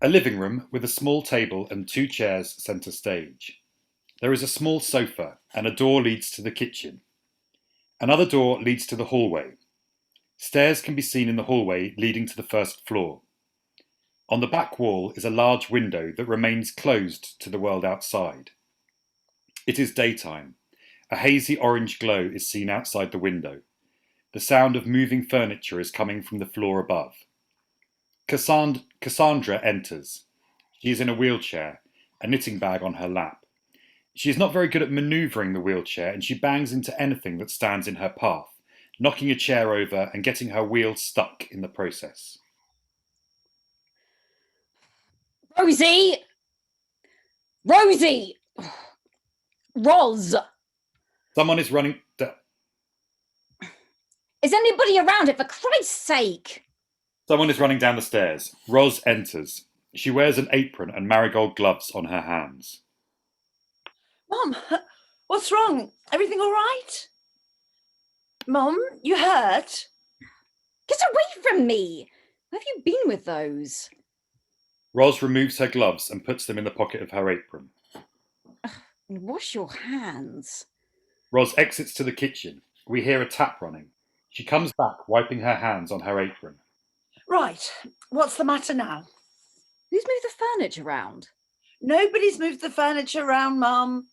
A living room with a small table and two chairs centre stage. There is a small sofa and a door leads to the kitchen. Another door leads to the hallway. Stairs can be seen in the hallway leading to the first floor. On the back wall is a large window that remains closed to the world outside. It is daytime. A hazy orange glow is seen outside the window. The sound of moving furniture is coming from the floor above. Cassandra enters. She is in a wheelchair, a knitting bag on her lap. She is not very good at manoeuvring the wheelchair and she bangs into anything that stands in her path, knocking a chair over and getting her wheel stuck in the process. Rosie! Rosie! Roz! Someone is running... Is anybody around it, for Christ's sake? Someone is running down the stairs. Roz enters. She wears an apron and marigold gloves on her hands. Mom, what's wrong? Everything all right? Mom, you hurt? Get away from me! Where have you been with those? Roz removes her gloves and puts them in the pocket of her apron. Wash your hands. Roz exits to the kitchen. We hear a tap running. She comes back, wiping her hands on her apron. Right, what's the matter now? Who's moved the furniture around? Nobody's moved the furniture around, Mum.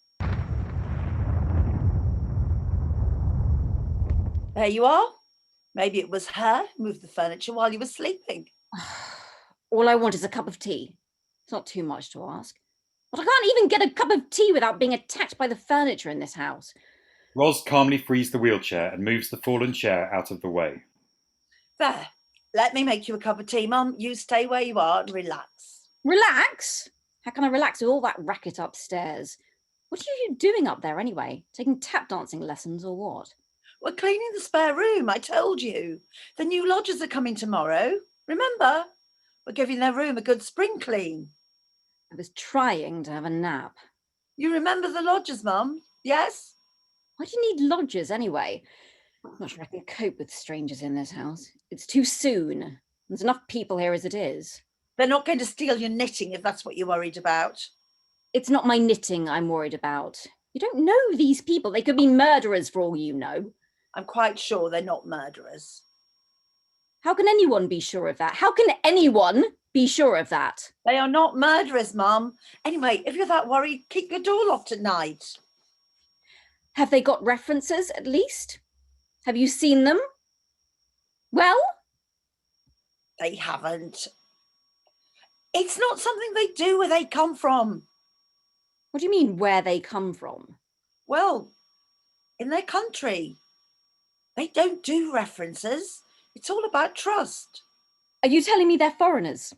There you are. Maybe it was her who moved the furniture while you were sleeping. All I want is a cup of tea. It's not too much to ask. But I can't even get a cup of tea without being attacked by the furniture in this house. Roz calmly frees the wheelchair and moves the fallen chair out of the way. There, let me make you a cup of tea, Mum. You stay where you are and relax. Relax? How can I relax with all that racket upstairs? What are you doing up there anyway? Taking tap dancing lessons or what? We're cleaning the spare room, I told you. The new lodgers are coming tomorrow. Remember? We're giving their room a good spring clean. I was trying to have a nap. You remember the lodgers, Mum? Yes? Why do you need lodgers anyway? I'm not sure I can cope with strangers in this house. It's too soon. There's enough people here as it is. They're not going to steal your knitting if that's what you're worried about. It's not my knitting I'm worried about. You don't know these people. They could be murderers for all you know. I'm quite sure they're not murderers. How can anyone be sure of that? How can anyone be sure of that? They are not murderers, Mum. Anyway, if you're that worried, keep your door locked at night. Have they got references, at least? Have you seen them? Well? They haven't. It's not something they do where they come from. What do you mean, where they come from? Well, in their country. They don't do references. It's all about trust. Are you telling me they're foreigners?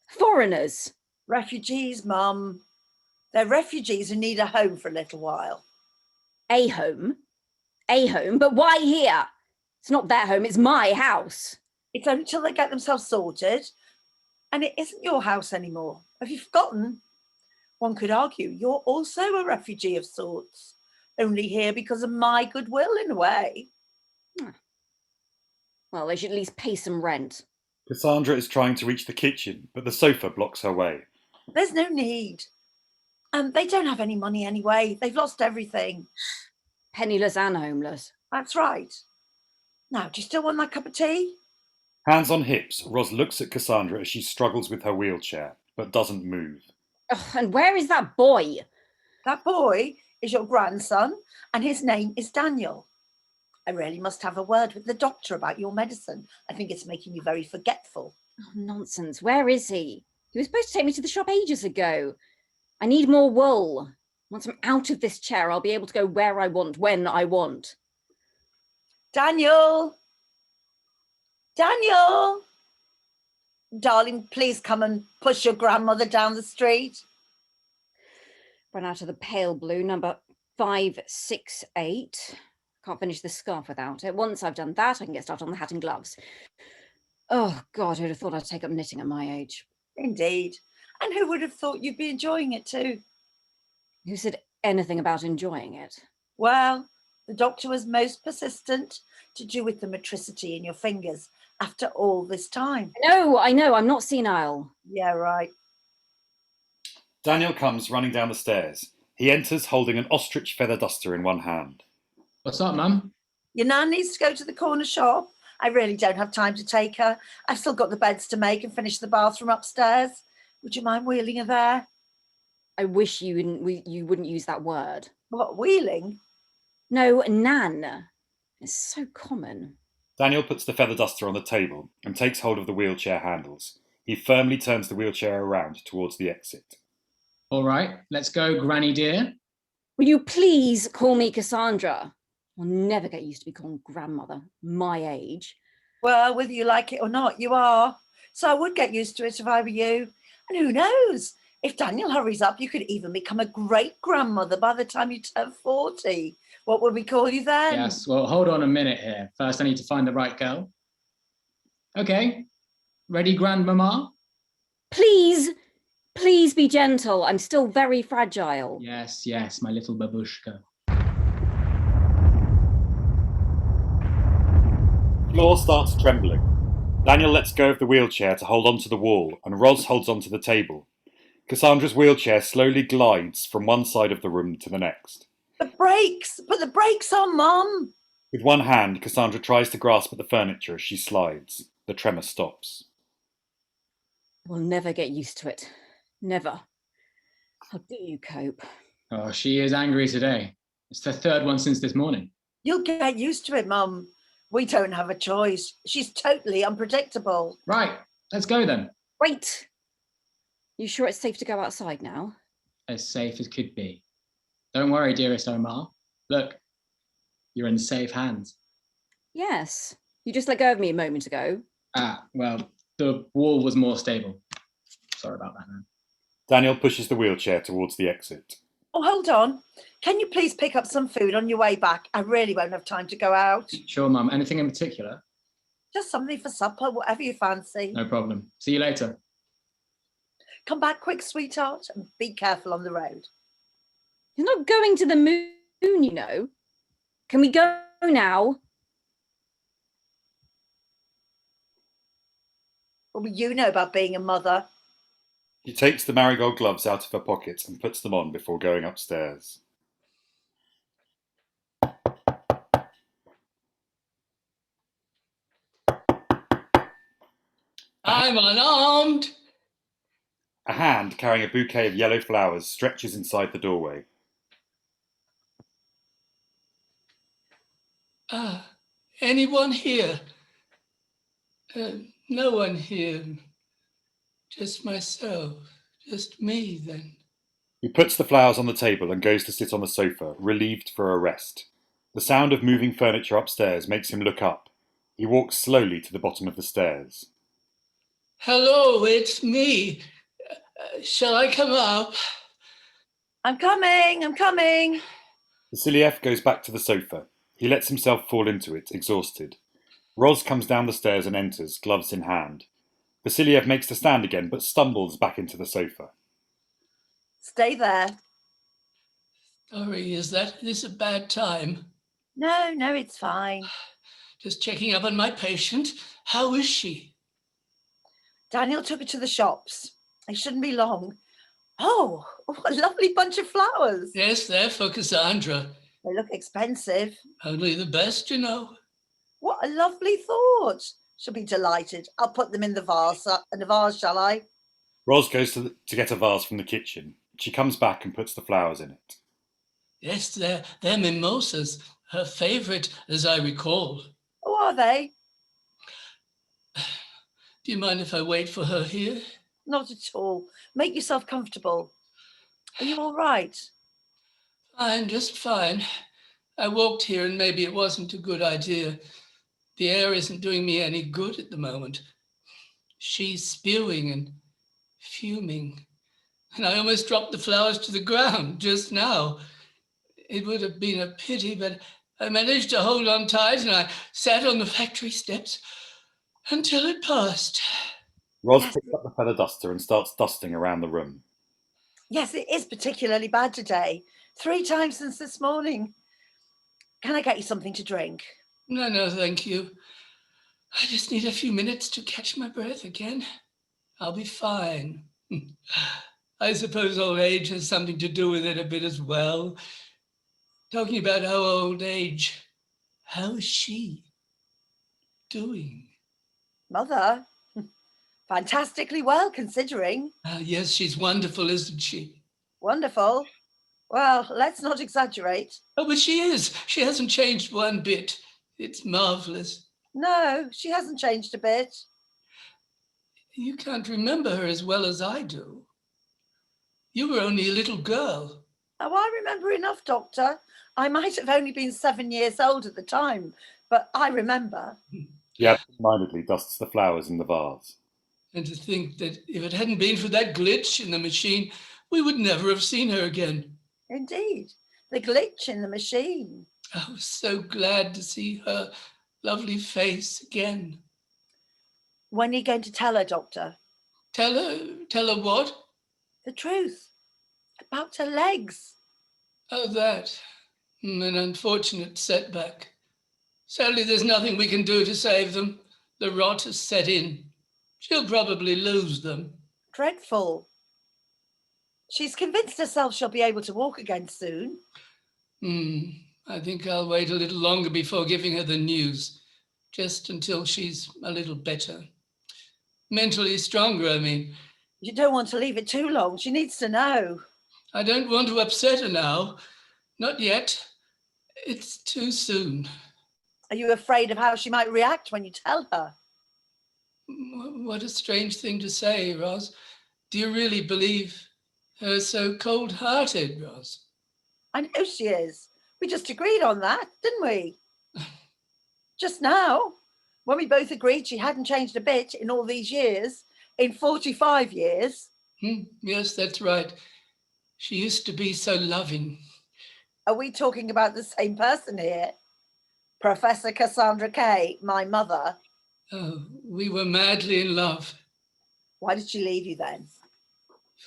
Foreigners? Refugees, Mum. They're refugees who need a home for a little while. A home? A home? But why here? It's not their home, it's my house. It's only till they get themselves sorted. And it isn't your house anymore. Have you forgotten? One could argue you're also a refugee of sorts, only here because of my goodwill in a way. Well, they should at least pay some rent. Cassandra is trying to reach the kitchen, but the sofa blocks her way. There's no need. They don't have any money anyway. They've lost everything. Penniless and homeless. That's right. Now, do you still want that cup of tea? Hands on hips, Roz looks at Cassandra as she struggles with her wheelchair, but doesn't move. Oh, and where is that boy? That boy is your grandson, and his name is Daniel. I really must have a word with the doctor about your medicine. I think it's making you very forgetful. Oh, nonsense. Where is he? He was supposed to take me to the shop ages ago. I need more wool. Once I'm out of this chair, I'll be able to go where I want, when I want. Daniel! Daniel! Darling, please come and push your grandmother down the street. Run out of the pale blue, number 568. Can't finish the scarf without it. Once I've done that, I can get started on the hat and gloves. Oh, God, who'd have thought I'd take up knitting at my age? Indeed. And who would have thought you'd be enjoying it too? Who said anything about enjoying it? Well, the doctor was most persistent to do with the metricity in your fingers after all this time. No, I know, I'm not senile. Yeah, right. Daniel comes running down the stairs. He enters holding an ostrich feather duster in one hand. What's up, Mum? Your nan needs to go to the corner shop. I really don't have time to take her. I've still got the beds to make and finish the bathroom upstairs. Would you mind wheeling her there? I wish you wouldn't use that word. What, wheeling? No, nan. It's so common. Daniel puts the feather duster on the table and takes hold of the wheelchair handles. He firmly turns the wheelchair around towards the exit. All right, let's go, Granny dear. Will you please call me Cassandra? I'll never get used to be called grandmother, my age. Well, whether you like it or not, you are. So I would get used to it if I were you. And who knows? If Daniel hurries up, you could even become a great grandmother by the time you turn 40. What would we call you then? Yes, well, hold on a minute here. First, I need to find the right girl. Okay, ready, Grandmama? Please be gentle. I'm still very fragile. Yes, my little babushka. The floor starts trembling. Daniel lets go of the wheelchair to hold onto the wall, and Roz holds onto the table. Cassandra's wheelchair slowly glides from one side of the room to the next. The brakes! Put the brakes on, Mum! With one hand, Cassandra tries to grasp at the furniture as she slides. The tremor stops. We'll never get used to it. Never. How do you cope? Oh, she is angry today. It's the third one since this morning. You'll get used to it, Mum. We don't have a choice. She's totally unpredictable. Right, let's go then. Wait! You sure it's safe to go outside now? As safe as could be. Don't worry, dearest Ammar. Look, you're in safe hands. Yes. You just let go of me a moment ago. Ah, well, the wall was more stable. Sorry about that, man. Daniel pushes the wheelchair towards the exit. Oh, hold on. Can you please pick up some food on your way back? I really won't have time to go out. Sure, Mum. Anything in particular? Just something for supper, whatever you fancy. No problem. See you later. Come back quick, sweetheart, and be careful on the road. You're not going to the moon, you know. Can we go now? What will you know about being a mother? She takes the marigold gloves out of her pocket and puts them on before going upstairs. I'm unarmed. A hand carrying a bouquet of yellow flowers stretches inside the doorway. Anyone here? No one here. Just myself. Just me, then. He puts the flowers on the table and goes to sit on the sofa, relieved for a rest. The sound of moving furniture upstairs makes him look up. He walks slowly to the bottom of the stairs. Hello, it's me. Shall I come up? I'm coming. Vasiliev goes back to the sofa. He lets himself fall into it, exhausted. Roz comes down the stairs and enters, gloves in hand. Vasiliev makes to stand again, but stumbles back into the sofa. Stay there. Sorry, is this a bad time? No, it's fine. Just checking up on my patient. How is she? Daniel took her to the shops. They shouldn't be long. Oh, what a lovely bunch of flowers. Yes, they're for Cassandra. They look expensive. Only the best, you know. What a lovely thought. She'll be delighted. I'll put them in the vase, shall I? Roz goes to get a vase from the kitchen. She comes back and puts the flowers in it. Yes, they're mimosas. Her favourite, as I recall. Oh, are they? Do you mind if I wait for her here? Not at all. Make yourself comfortable. Are you all right? Fine, just fine. I walked here and maybe it wasn't a good idea. The air isn't doing me any good at the moment. She's spewing and fuming. And I almost dropped the flowers to the ground just now. It would have been a pity, but I managed to hold on tight and I sat on the factory steps until it passed. Roz picks up the feather duster and starts dusting around the room. Yes, it is particularly bad today. 3 times since this morning. Can I get you something to drink? No, thank you. I just need a few minutes to catch my breath again. I'll be fine. I suppose old age has something to do with it a bit as well. Talking about our old age, how is she doing? Mother, fantastically well considering. Yes, she's wonderful, isn't she? Wonderful. Well, let's not exaggerate. Oh, but she is. She hasn't changed one bit. It's marvelous. No, she hasn't changed a bit. You can't remember her as well as I do. You were only a little girl. Oh, I remember enough, Doctor. I might have only been 7 years old at the time, but I remember. She absent-mindedly dusts the flowers in the vase. And to think that if it hadn't been for that glitch in the machine, we would never have seen her again. Indeed, the glitch in the machine. I was so glad to see her lovely face again. When are you going to tell her, Doctor? Tell her what? The truth about her legs. Oh, that. An unfortunate setback. Sadly, there's nothing we can do to save them. The rot has set in. She'll probably lose them. Dreadful. She's convinced herself she'll be able to walk again soon. I think I'll wait a little longer before giving her the news, just until she's a little better. Mentally stronger, I mean. You don't want to leave it too long. She needs to know. I don't want to upset her now. Not yet. It's too soon. Are you afraid of how she might react when you tell her? What a strange thing to say, Ros. Do you really believe her so cold-hearted, Ros? I know she is. We just agreed on that, didn't we? Just now, when we both agreed she hadn't changed a bit in all these years, in 45 years. Yes, that's right. She used to be so loving. Are we talking about the same person here? Professor Cassandra Kay, my mother. Oh, we were madly in love. Why did she leave you then?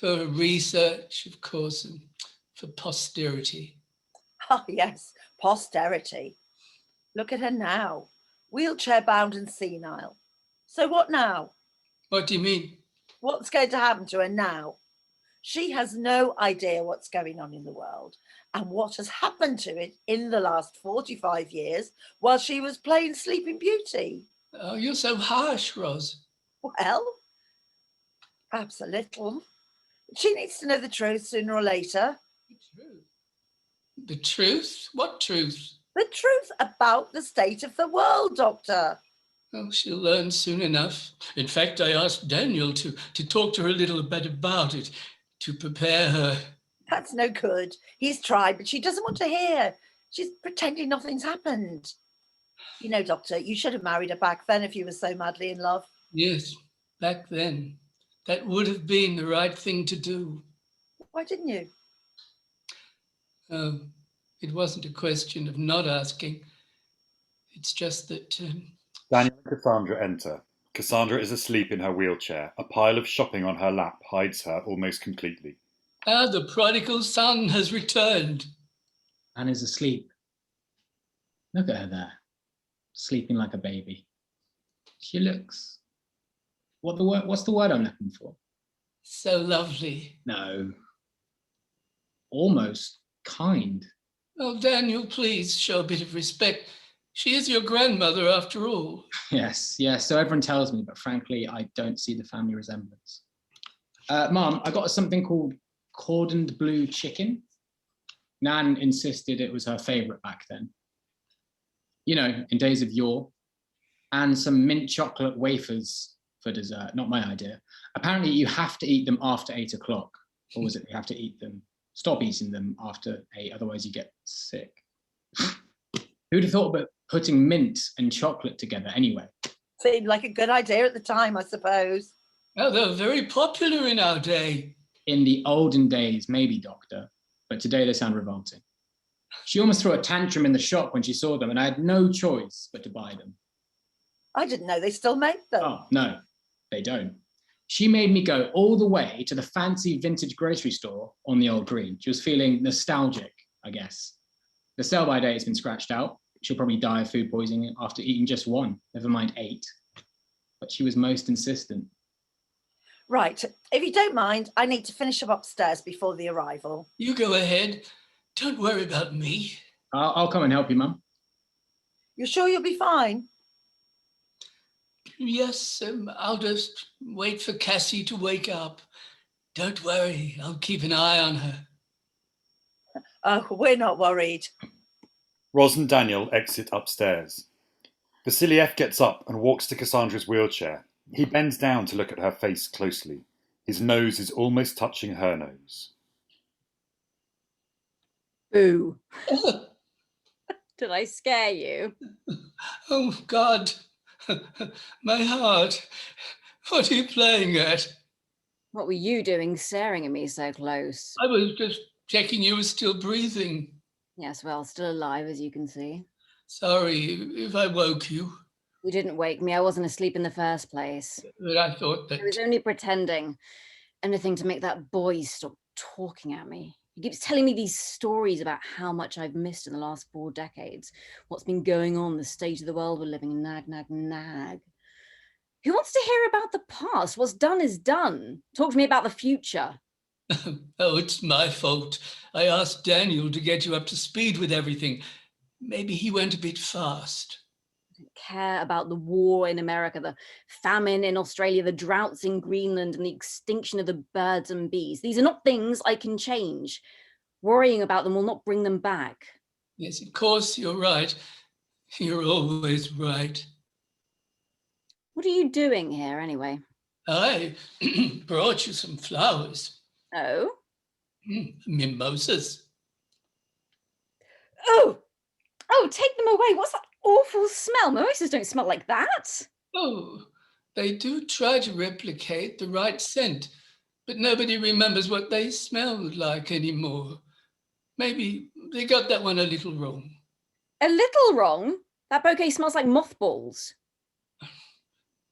For research, of course, and for posterity. Oh, yes, posterity. Look at her now, wheelchair-bound and senile. So what now? What do you mean? What's going to happen to her now? She has no idea what's going on in the world and what has happened to it in the last 45 years while she was playing Sleeping Beauty. Oh, you're so harsh, Ros. Well, perhaps a little. She needs to know the truth sooner or later. The truth? The truth? What truth? The truth about the state of the world, Doctor. Oh, she'll learn soon enough. In fact, I asked Daniel to talk to her a little bit about it, to prepare her. That's no good. He's tried, but she doesn't want to hear. She's pretending nothing's happened. You know, Doctor, you should have married her back then if you were so madly in love. Yes, back then. That would have been the right thing to do. Why didn't you? Oh, it wasn't a question of not asking. It's just that... Daniel and Cassandra enter. Cassandra is asleep in her wheelchair. A pile of shopping on her lap hides her almost completely. the prodigal son has returned. Anne is asleep. Look at her there, sleeping like a baby. She looks... What's the word I'm looking for? So lovely. No. Almost kind. Oh, Daniel, please show a bit of respect. She is your grandmother, after all. Yes, so everyone tells me, but frankly, I don't see the family resemblance. Mum, I got something called cordoned blue chicken. Nan insisted it was her favourite back then. You know, in days of yore. And some mint chocolate wafers for dessert, not my idea. Apparently you have to eat them after 8 o'clock. Or was it you have to stop eating them after 8, otherwise you get sick. Who'd have thought about putting mint and chocolate together anyway? Seemed like a good idea at the time, I suppose. Oh, they're very popular in our day. In the olden days, maybe, Doctor, but today they sound revolting. She almost threw a tantrum in the shop when she saw them, and I had no choice but to buy them. I didn't know they still made them. Oh, no, they don't. She made me go all the way to the fancy vintage grocery store on the old green. She was feeling nostalgic, I guess. The sell-by date has been scratched out. She'll probably die of food poisoning after eating just one, never mind 8. But she was most insistent. Right, if you don't mind, I need to finish up upstairs before the arrival. You go ahead. Don't worry about me. I'll come and help you, Mum. You're sure you'll be fine? Yes, I'll just wait for Cassie to wake up. Don't worry, I'll keep an eye on her. Oh, we're not worried. Ros and Daniel exit upstairs. Vasiliev gets up and walks to Cassandra's wheelchair. He bends down to look at her face closely. His nose is almost touching her nose. Boo. Did I scare you? Oh, God. My heart. What are you playing at? What were you doing staring at me so close? I was just checking you were still breathing. Yes, well, still alive, as you can see. Sorry if I woke you, You didn't wake me. I wasn't asleep in the first place. but I thought that... I was only pretending. Anything to make that boy stop talking at me. He keeps telling me these stories about how much I've missed in the last 4 decades. What's been going on, the state of the world we're living in, nag, nag, nag. Who wants to hear about the past? What's done is done. Talk to me about the future. Oh, it's my fault. I asked Daniel to get you up to speed with everything. Maybe he went a bit fast. I don't care about the war in America, the famine in Australia, the droughts in Greenland, and the extinction of the birds and bees. These are not things I can change. Worrying about them will not bring them back. Yes, of course, you're right. You're always right. What are you doing here anyway? I brought you some flowers. Oh? Mimosas. Oh, take them away. What's that awful smell? Mimosas don't smell like that. Oh, they do try to replicate the right scent, but nobody remembers what they smelled like anymore. Maybe they got that one a little wrong. A little wrong? That bouquet smells like mothballs.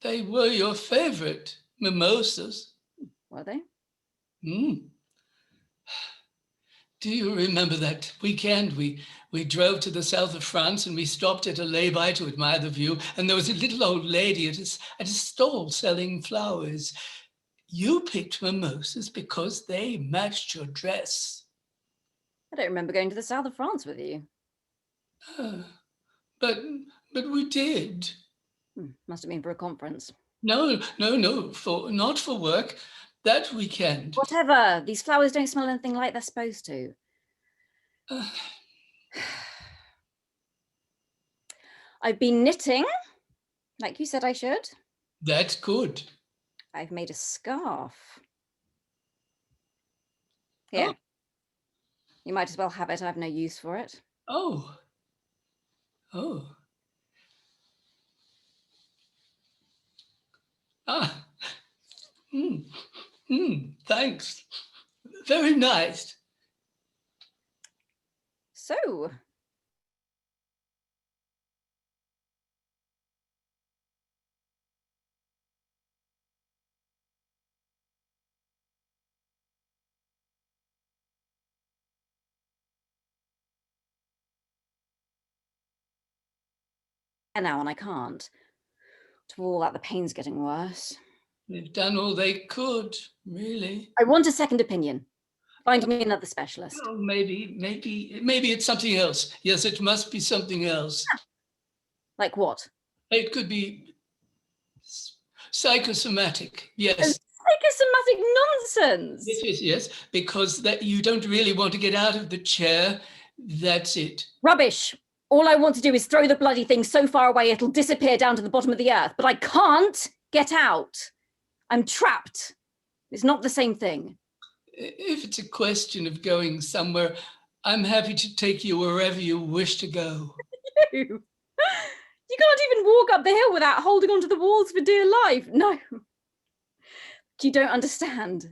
They were your favorite mimosas. Were they? Do you remember that weekend we drove to the south of France and we stopped at a lay-by to admire the view, and there was a little old lady at a stall selling flowers. You picked mimosas because they matched your dress. I don't remember going to the south of France with you. But we did. Must have been for a conference. No, not for work. That weekend. Whatever. These flowers don't smell anything like they're supposed to. I've been knitting, like you said I should. That's good. I've made a scarf. Here. Oh. You might as well have it. I have no use for it. Oh. Ah. Thanks. Very nice. So, now, and I can't. To all that, the pain's getting worse. They've done all they could, really. I want a second opinion. Find me another specialist. Oh, maybe it's something else. Yes, it must be something else. Like what? It could be psychosomatic. Yes. Psychosomatic nonsense. Yes, because that you don't really want to get out of the chair. That's it. Rubbish. All I want to do is throw the bloody thing so far away it'll disappear down to the bottom of the earth, but I can't get out. I'm trapped. It's not the same thing. If it's a question of going somewhere, I'm happy to take you wherever you wish to go. You can't even walk up the hill without holding onto the walls for dear life. No. You don't understand.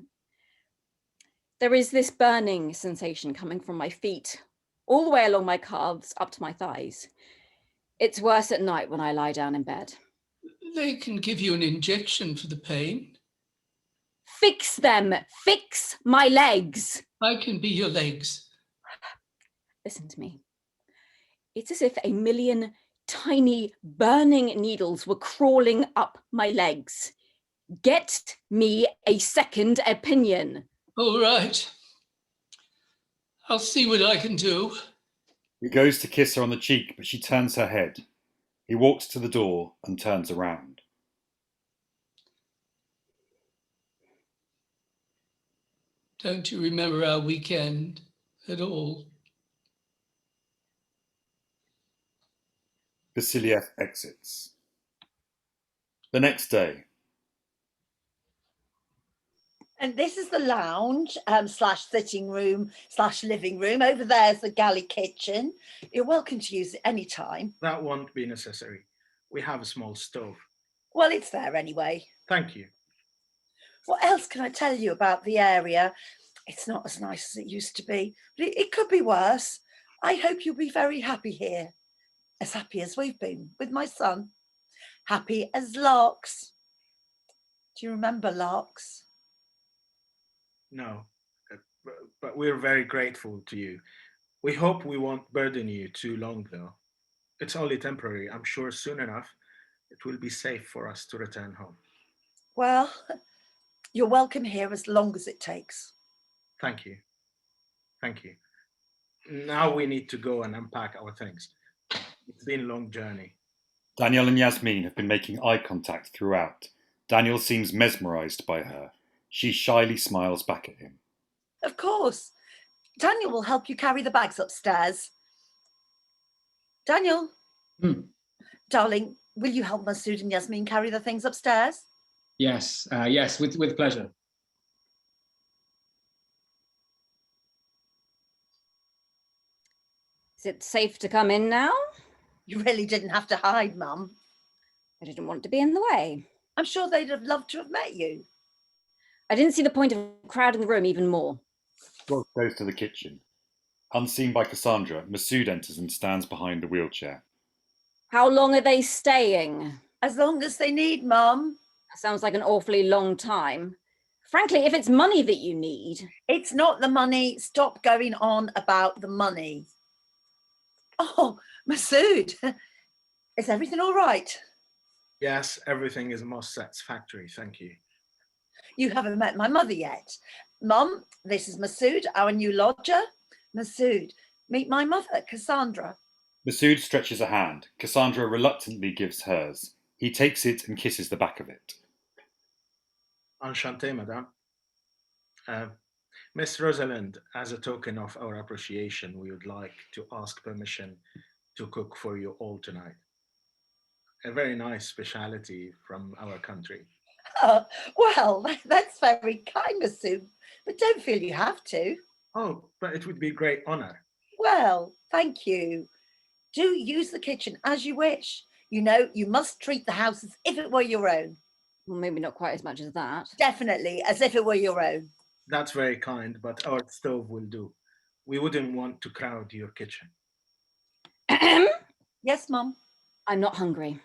There is this burning sensation coming from my feet, all the way along my calves up to my thighs. It's worse at night when I lie down in bed. They can give you an injection for the pain. Fix them. Fix my legs. I can be your legs. Listen to me. It's as if a million tiny burning needles were crawling up my legs. Get me a second opinion. All right. I'll see what I can do. He goes to kiss her on the cheek, but she turns her head. He walks to the door and turns around. Don't you remember our weekend at all? Vasiliev exits. The next day. And this is the lounge slash sitting room slash living room. Over there's the galley kitchen. You're welcome to use it anytime. That won't be necessary. We have a small stove. Well, it's there anyway. Thank you. What else can I tell you about the area? It's not as nice as it used to be, but it could be worse. I hope you'll be very happy here. As happy as we've been with my son. Happy as larks. Do you remember larks? No, but we're very grateful to you. We hope we won't burden you too long, though. It's only temporary. I'm sure soon enough it will be safe for us to return home. Well, you're welcome here as long as it takes. Thank you. Thank you. Now we need to go and unpack our things. It's been a long journey. Daniel and Yasmin have been making eye contact throughout. Daniel seems mesmerised by her. She shyly smiles back at him. Of course. Daniel will help you carry the bags upstairs. Daniel, darling, will you help Masood and Yasmin carry the things upstairs? Yes, yes, with pleasure. Is it safe to come in now? You really didn't have to hide, Mum. I didn't want to be in the way. I'm sure they'd have loved to have met you. I didn't see the point of crowding the room even more. Roz goes to the kitchen. Unseen by Cassandra, Masood enters and stands behind the wheelchair. How long are they staying? As long as they need, Mum. That sounds like an awfully long time. Frankly, if it's money that you need. It's not the money. Stop going on about the money. Oh, Masood, is everything all right? Yes, everything is most satisfactory. Thank you. You haven't met my mother yet. Mum, this is Masood, our new lodger. Masood, meet my mother, Cassandra. Masood stretches a hand. Cassandra reluctantly gives hers. He takes it and kisses the back of it. Enchanté, madame. Miss Rosalind, as a token of our appreciation, we would like to ask permission to cook for you all tonight. A very nice speciality from our country. Well, that's very kind, Masood, but don't feel you have to. Oh, but it would be a great honor. Well, thank you. Do use the kitchen as you wish. You know, you must treat the house as if it were your own. Well, maybe not quite as much as that. Definitely, as if it were your own. That's very kind, but our stove will do. We wouldn't want to crowd your kitchen. Yes, Mum. I'm not hungry.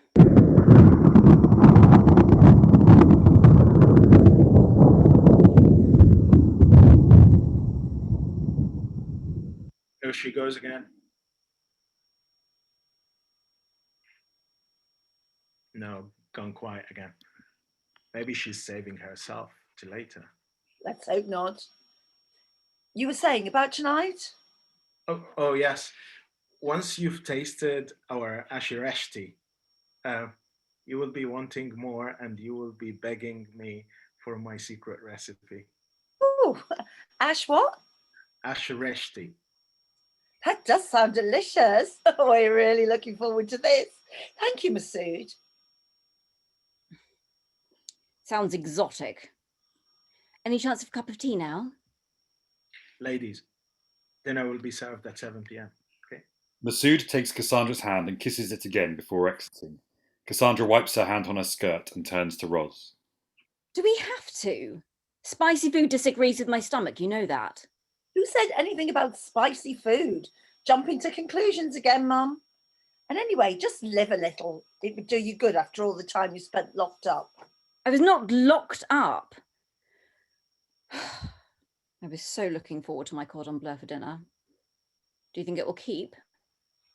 Here she goes again. No, gone quiet again. Maybe she's saving herself to later. Let's hope not. You were saying about tonight? Oh yes. Once you've tasted our ashireshti, you will be wanting more and you will be begging me for my secret recipe. Oh, Ash what? Ashireshti. That does sound delicious. We're really looking forward to this. Thank you, Masood. Sounds exotic. Any chance of a cup of tea now? Ladies, dinner will be served at 7 p.m. Okay. Masood takes Cassandra's hand and kisses it again before exiting. Cassandra wipes her hand on her skirt and turns to Roz. Do we have to? Spicy food disagrees with my stomach, you know that. Who said anything about spicy food? Jumping to conclusions again, Mum. And anyway, just live a little. It would do you good after all the time you spent locked up. I was not locked up. I was so looking forward to my cordon bleu for dinner. Do you think it will keep?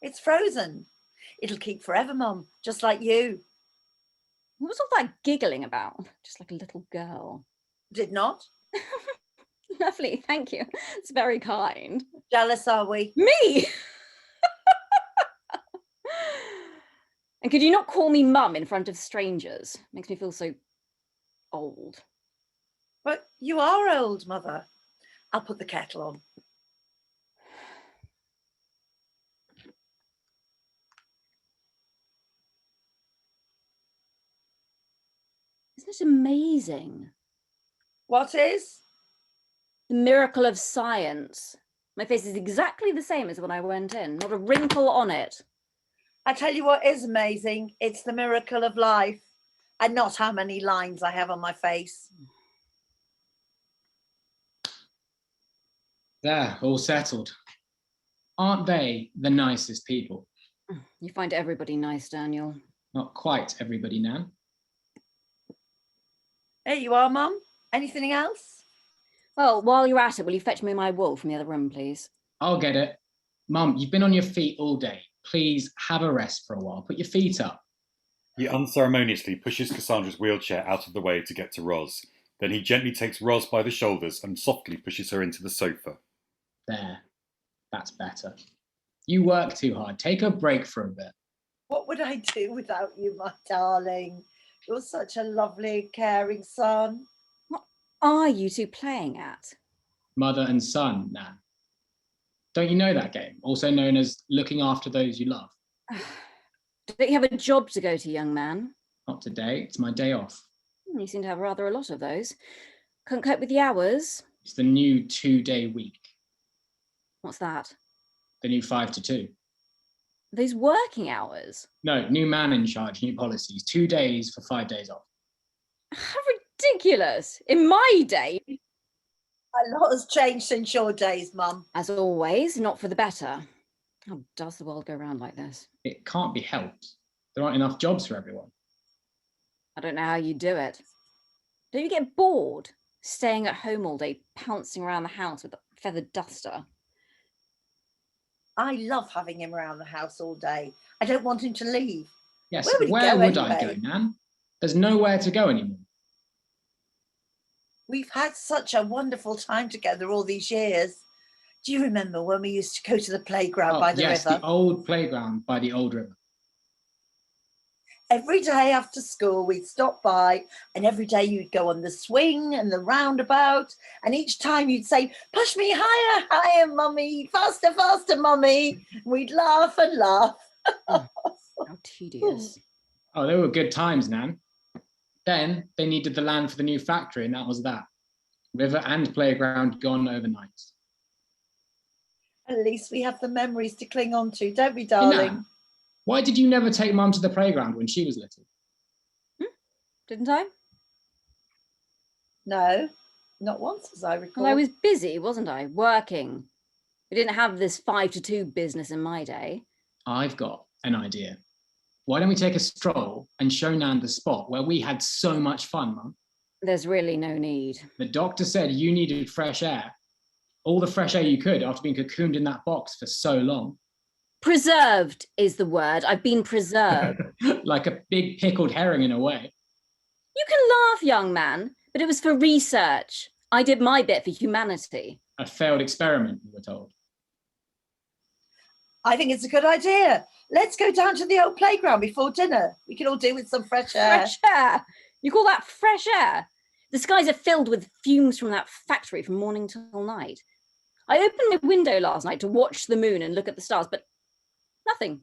It's frozen. It'll keep forever, Mum, just like you. What was all that giggling about? Just like a little girl. Did not. Lovely, thank you. It's very kind. Jealous, are we? Me? And could you not call me mum in front of strangers? Makes me feel so old. But you are old, Mother. I'll put the kettle on. Isn't it amazing? What is? The miracle of science. My face is exactly the same as when I went in, not a wrinkle on it. I tell you what is amazing. It's the miracle of life and not how many lines I have on my face. There, all settled. Aren't they the nicest people? You find everybody nice, Daniel. Not quite everybody, Nan. There you are, Mum. Anything else? Well, while you're at it, will you fetch me my wool from the other room, please? I'll get it. Mum, you've been on your feet all day. Please have a rest for a while. Put your feet up. He unceremoniously pushes Cassandra's wheelchair out of the way to get to Roz. Then he gently takes Roz by the shoulders and softly pushes her into the sofa. There. That's better. You work too hard. Take a break for a bit. What would I do without you, my darling? You're such a lovely, caring son. What are you two playing at? Mother and son, Nan. Don't you know that game? Also known as looking after those you love. Don't you have a job to go to, young man? Not today. It's my day off. You seem to have rather a lot of those. Can't cope with the hours? It's the new 2-day week. What's that? The new 5 to 2. Those working hours? No, new man in charge, new policies. 2 days for 5 days off. How ridiculous! In my day, A lot has changed since your days, Mum. as always, not for the better. How does the world go round like this? It can't be helped. There aren't enough jobs for everyone. I don't know how you do it. Don't you get bored staying at home all day, pouncing around the house with a feathered duster? I love having him around the house all day. I don't want him to leave. Yes, Where would he where go would I anyway? go, Nan? There's nowhere to go anymore. We've had such a wonderful time together all these years. Do you remember when we used to go to the playground by the yes, river? the old playground by the old river. Every day after school, we'd stop by, and every day you'd go on the swing and the roundabout, and each time you'd say, "Push me higher, higher, Mummy, faster, faster, Mummy." We'd laugh and laugh. How tedious. Oh, they were good times, Nan. Then they needed the land for the new factory, and that was that. River and playground gone overnight. At least we have the memories to cling on to, don't we, Hey, darling? Nan, why did you never take Mum to the playground when she was little? Didn't I? No, not once, as I recall. Well, I was busy, wasn't I? Working. We didn't have this 5 to 2 business in my day. I've got an idea. Why don't we take a stroll and show Nan the spot where we had so much fun, Mum? There's really no need. The doctor said you needed fresh air. All the fresh air you could after being cocooned in that box for so long. Preserved is the word. I've been preserved. Like a big pickled herring in a way. You can laugh, young man, but it was for research. I did my bit for humanity. A failed experiment, we were told. I think it's a good idea. Let's go down to the old playground before dinner. We can all do with some fresh air. Fresh air? You call that fresh air? The skies are filled with fumes from that factory from morning till night. I opened my window last night to watch the moon and look at the stars, but nothing.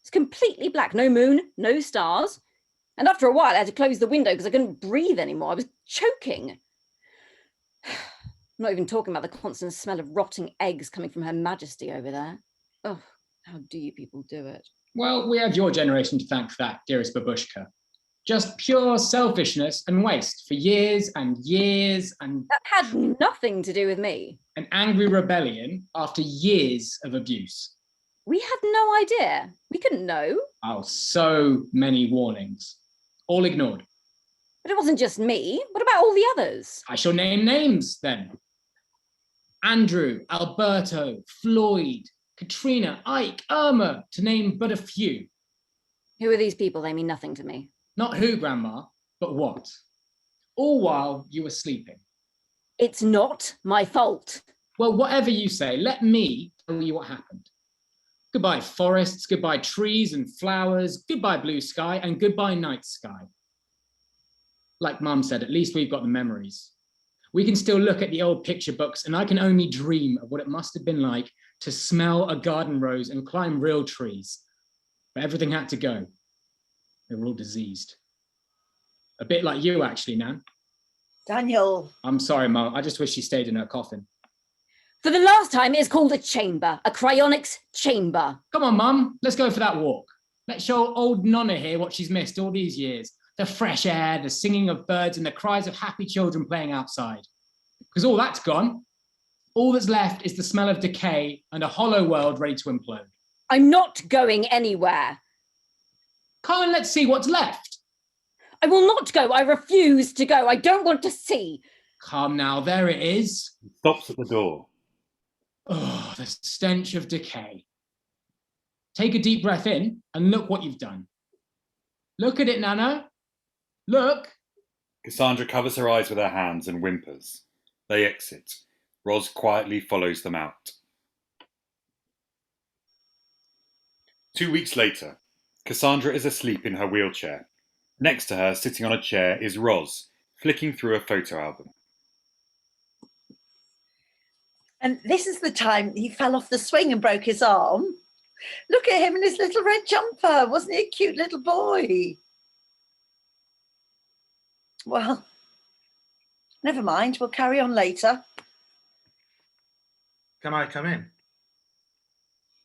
It's completely black. No moon, no stars. And after a while, I had to close the window because I couldn't breathe anymore. I was choking. I'm not even talking about the constant smell of rotting eggs coming from Her Majesty over there. Oh, how do you people do it? Well, we have your generation to thank for that, dearest Babushka. Just pure selfishness and waste for years and years and That had nothing to do with me. an angry rebellion after years of abuse. We had no idea. We couldn't know. Oh, so many warnings. All ignored. But it wasn't just me. What about all the others? I shall name names then. Andrew, Alberto, Floyd, Katrina, Ike, Irma, to name but a few. Who are these people? They mean nothing to me. Not who, Grandma, but what. All while you were sleeping. It's not my fault. Well, whatever you say, let me tell you what happened. Goodbye forests, goodbye trees and flowers, goodbye blue sky, and goodbye night sky. Like Mum said, at least we've got the memories. We can still look at the old picture books, and I can only dream of what it must have been like to smell a garden rose and climb real trees. But everything had to go. They were all diseased. A bit like you, actually, Nan. Daniel. I'm sorry, Mum. I just wish she stayed in her coffin. For the last time, it's called a chamber, a cryonics chamber. Come on, Mum. Let's go for that walk. Let's show old Nonna here what she's missed all these years. The fresh air, the singing of birds, and the cries of happy children playing outside. Because all that's gone. All that's left is the smell of decay and a hollow world ready to implode. I'm not going anywhere. Come on, let's see what's left. I will not go. I refuse to go. I don't want to see. Come now, there it is. He stops at the door. Oh, the stench of decay. Take a deep breath in and look what you've done. Look at it, Nana. Look. Cassandra covers her eyes with her hands and whimpers. They exit. Roz quietly follows them out. 2 weeks later, Cassandra is asleep in her wheelchair. Next to her, sitting on a chair, is Roz, flicking through a photo album. And this is the time he fell off the swing and broke his arm. Look at him in his little red jumper. Wasn't he a cute little boy? Well, never mind. We'll carry on later. Can I come in?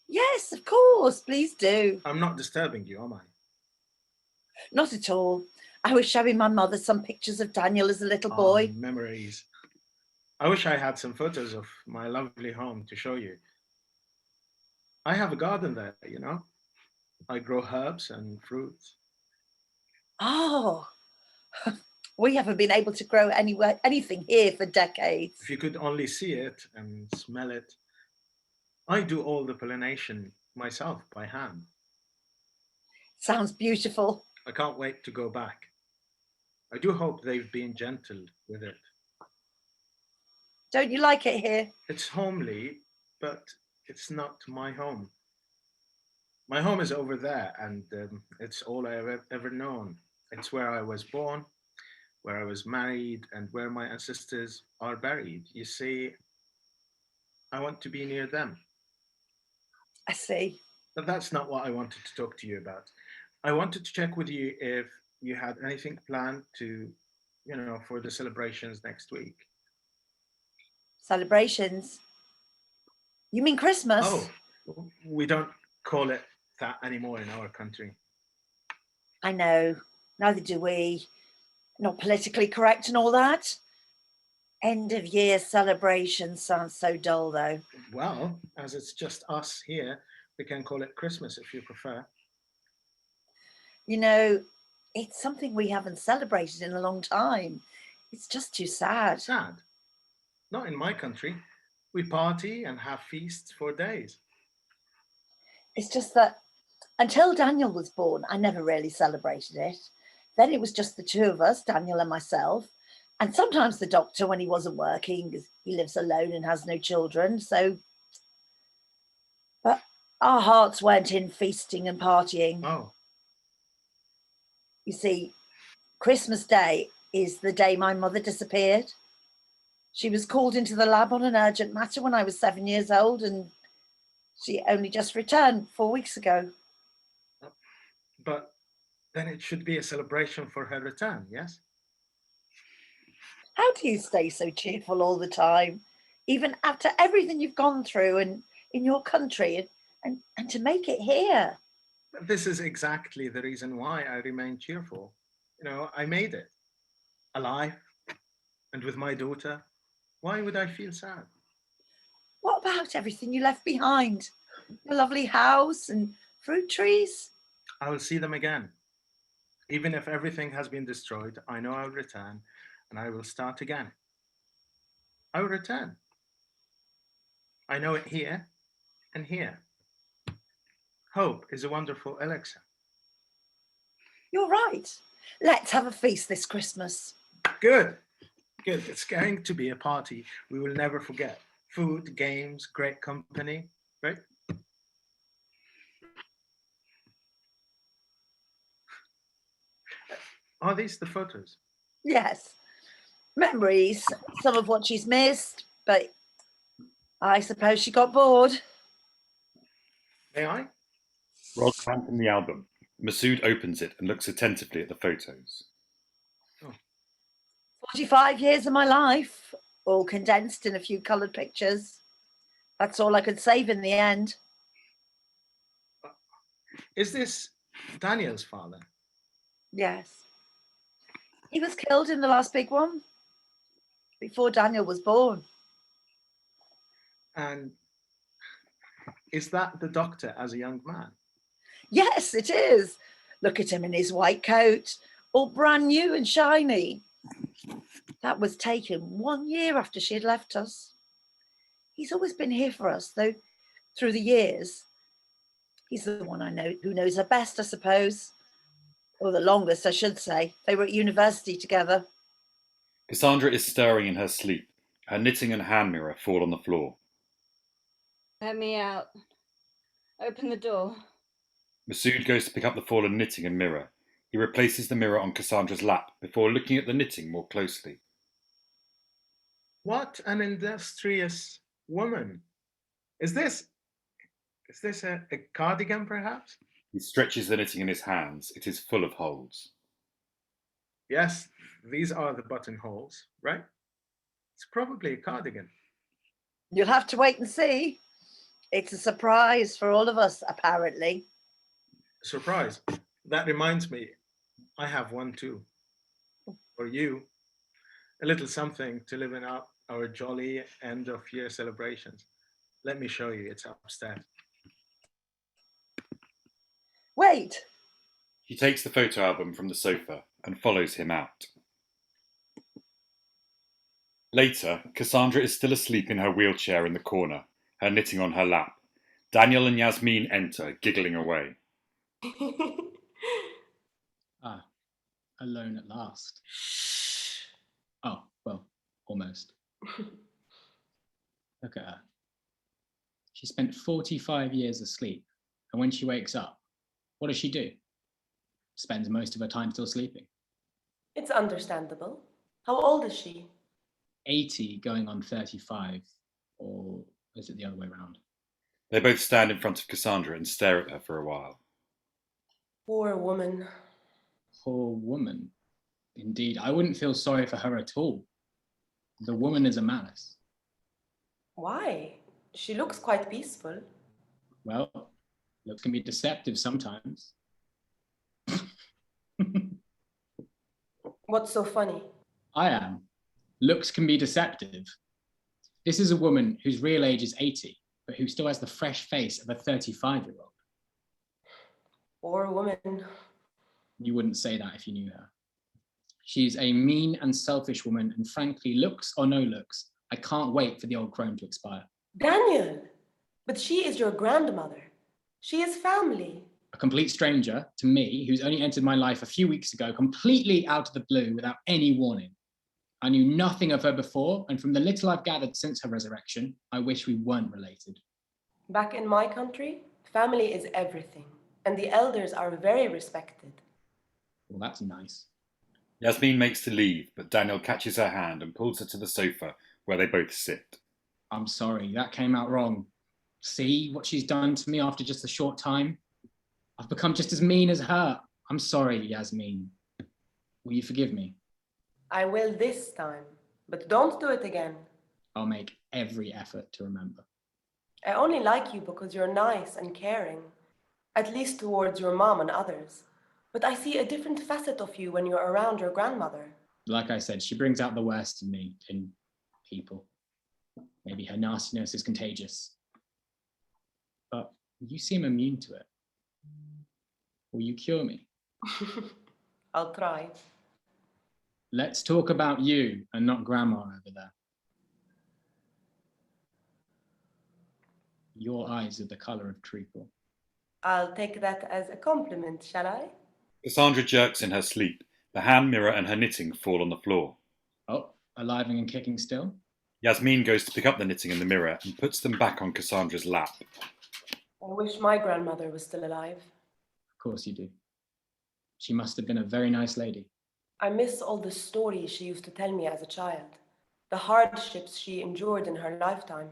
Yes, of course. Please do. I'm not disturbing you, am I? Not at all. I was showing my mother some pictures of Daniel as a little boy. Memories. I wish I had some photos of my lovely home to show you. I have a garden there, you know. I grow herbs and fruits. Oh, we haven't been able to grow anything here for decades. If you could only see it and smell it. I do all the pollination myself by hand. Sounds beautiful. I can't wait to go back. I do hope they've been gentle with it. Don't you like it here? It's homely, but it's not my home. My home is over there, and it's all I've ever known. It's where I was born, where I was married, and where my ancestors are buried. You see, I want to be near them. I see. But that's not what I wanted to talk to you about. I wanted to check with you if you had anything planned to, you know, for the celebrations next week. Celebrations? You mean Christmas? Oh, we don't call it that anymore in our country. I know, neither do we. Not politically correct and all that. End of year celebrations sounds so dull though. Well, as it's just us here, we can call it Christmas if you prefer. You know, it's something we haven't celebrated in a long time. It's just too sad. Sad. Not in my country. We party and have feasts for days. It's just that until Daniel was born, I never really celebrated it. Then it was just the two of us, Daniel and myself, and sometimes the doctor when he wasn't working, because he lives alone and has no children. So, but our hearts weren't in feasting and partying. Oh. You see, Christmas Day is the day my mother disappeared. She was called into the lab on an urgent matter when I was 7 years old, and she only just returned 4 weeks ago. But then it should be a celebration for her return, yes? How do you stay so cheerful all the time, even after everything you've gone through and in your country, and to make it here? This is exactly the reason why I remain cheerful. You know, I made it. Alive, and with my daughter. Why would I feel sad? What about everything you left behind? Your lovely house and fruit trees? I will see them again. Even if everything has been destroyed, I know I will return and I will start again. I will return. I know it here and here. Hope is a wonderful elixir. You're right. Let's have a feast this Christmas. Good. Good. It's going to be a party we will never forget. Food, games, great company, right? Are these the photos? Yes. Memories, some of what she's missed, but I suppose she got bored. May I? Roll clamp in the album. Masood opens it and looks attentively at the photos. 45 years of my life, all condensed in a few coloured pictures. That's all I could save in the end. Is this Daniel's father? Yes. He was killed in the last big one, before Daniel was born. And is that the doctor as a young man? Yes, it is. Look at him in his white coat, all brand new and shiny. That was taken 1 year after she had left us. He's always been here for us, though, through the years. He's the one I know who knows her best, I suppose. Or the longest, I should say. They were at university together. Cassandra is stirring in her sleep. Her knitting and hand mirror fall on the floor. Let me out. Open the door. Masood goes to pick up the fallen knitting and mirror. He replaces the mirror on Cassandra's lap before looking at the knitting more closely. What an industrious woman. Is this a cardigan, perhaps? He stretches the knitting in his hands. It is full of holes. Yes, these are the buttonholes, right? It's probably a cardigan. You'll have to wait and see. It's a surprise for all of us, apparently. Surprise. That reminds me, I have one too. For you. A little something to liven up our jolly end of year celebrations. Let me show you, it's upstairs. Wait, She takes the photo album from the sofa and follows him out. Later, Cassandra is still asleep in her wheelchair in the corner, her knitting on her lap. Daniel and Yasmin enter, giggling away. Ah, alone at last. Oh, well, almost. Look at her. She spent 45 years asleep, and when she wakes up, what does she do? Spends most of her time still sleeping. It's understandable. How old is she? 80 going on 35, or is it the other way around? They both stand in front of Cassandra and stare at her for a while. Poor woman. Poor woman. Indeed, I wouldn't feel sorry for her at all. The woman is a malice. Why? She looks quite peaceful. Well, looks can be deceptive sometimes. What's so funny? I am. Looks can be deceptive. This is a woman whose real age is 80, but who still has the fresh face of a 35-year-old. Poor woman. You wouldn't say that if you knew her. She's a mean and selfish woman, and frankly, looks or no looks, I can't wait for the old crone to expire. Daniel! But she is your grandmother. She is family. A complete stranger to me, who's only entered my life a few weeks ago, completely out of the blue without any warning. I knew nothing of her before, and from the little I've gathered since her resurrection, I wish we weren't related. Back in my country, family is everything, and the elders are very respected. Well, that's nice. Yasmin makes to leave, but Daniel catches her hand and pulls her to the sofa where they both sit. I'm sorry, that came out wrong. See what she's done to me after just a short time? I've become just as mean as her. I'm sorry, Yasmin. Will you forgive me? I will this time, but don't do it again. I'll make every effort to remember. I only like you because you're nice and caring, at least towards your mom and others. But I see a different facet of you when you're around your grandmother. Like I said, she brings out the worst in me, in people. Maybe her nastiness is contagious. But you seem immune to it. Will you cure me? I'll try. Let's talk about you and not Grandma over there. Your eyes are the colour of treacle. I'll take that as a compliment, shall I? Cassandra jerks in her sleep, The hand mirror and her knitting fall on the floor. Oh, alive and kicking still? Yasmin goes to pick up the knitting and the mirror and puts them back on Cassandra's lap. I wish my grandmother was still alive. Of course you do. She must have been a very nice lady. I miss all the stories she used to tell me as a child, the hardships she endured in her lifetime,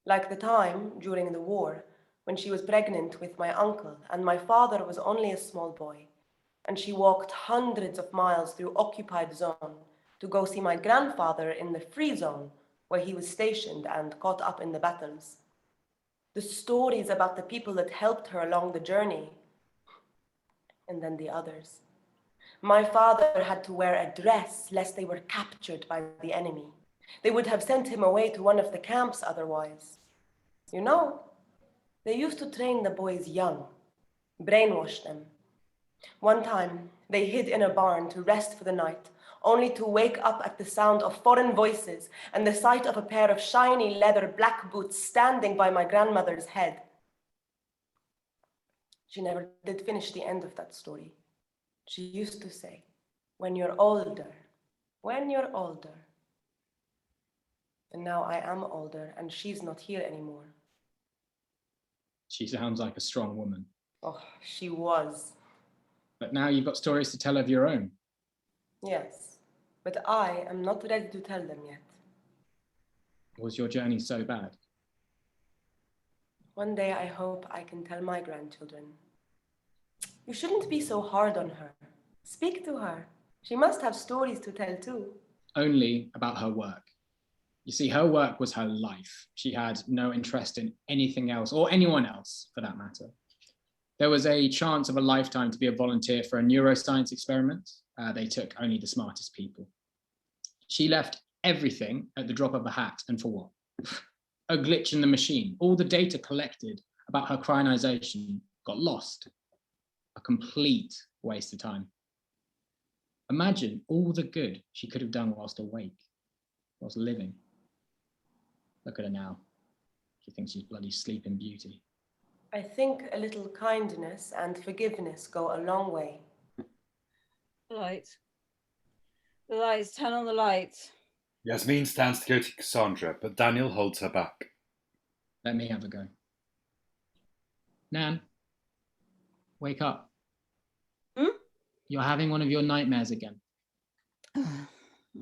like the time during the war when she was pregnant with my uncle and my father was only a small boy, and she walked hundreds of miles through occupied zone to go see my grandfather in the free zone where he was stationed and caught up in the battles. The stories about the people that helped her along the journey, and then the others. My father had to wear a dress lest they were captured by the enemy. They would have sent him away to one of the camps otherwise. You know, they used to train the boys young, brainwash them. One time, they hid in a barn to rest for the night, only to wake up at the sound of foreign voices and the sight of a pair of shiny leather black boots standing by my grandmother's head. She never did finish the end of that story. She used to say, when you're older. And now I am older and she's not here anymore. She sounds like a strong woman. Oh, she was. But now you've got stories to tell of your own. Yes, but I am not ready to tell them yet. Was your journey so bad? One day I hope I can tell my grandchildren. You shouldn't be so hard on her. Speak to her. She must have stories to tell too. Only about her work. You see, her work was her life. She had no interest in anything else, or anyone else for that matter. There was a chance of a lifetime to be a volunteer for a neuroscience experiment. They took only the smartest people. She left everything at the drop of a hat, and for what? A glitch in the machine. All the data collected about her crionization got lost. A complete waste of time. Imagine all the good she could have done whilst awake, whilst living. Look at her now. She thinks she's bloody Sleeping Beauty. I think a little kindness and forgiveness go a long way. The lights. The lights, turn on the lights. Yasmin stands to go to Cassandra, but Daniel holds her back. Let me have a go. Nan, wake up. Hmm? You're having one of your nightmares again.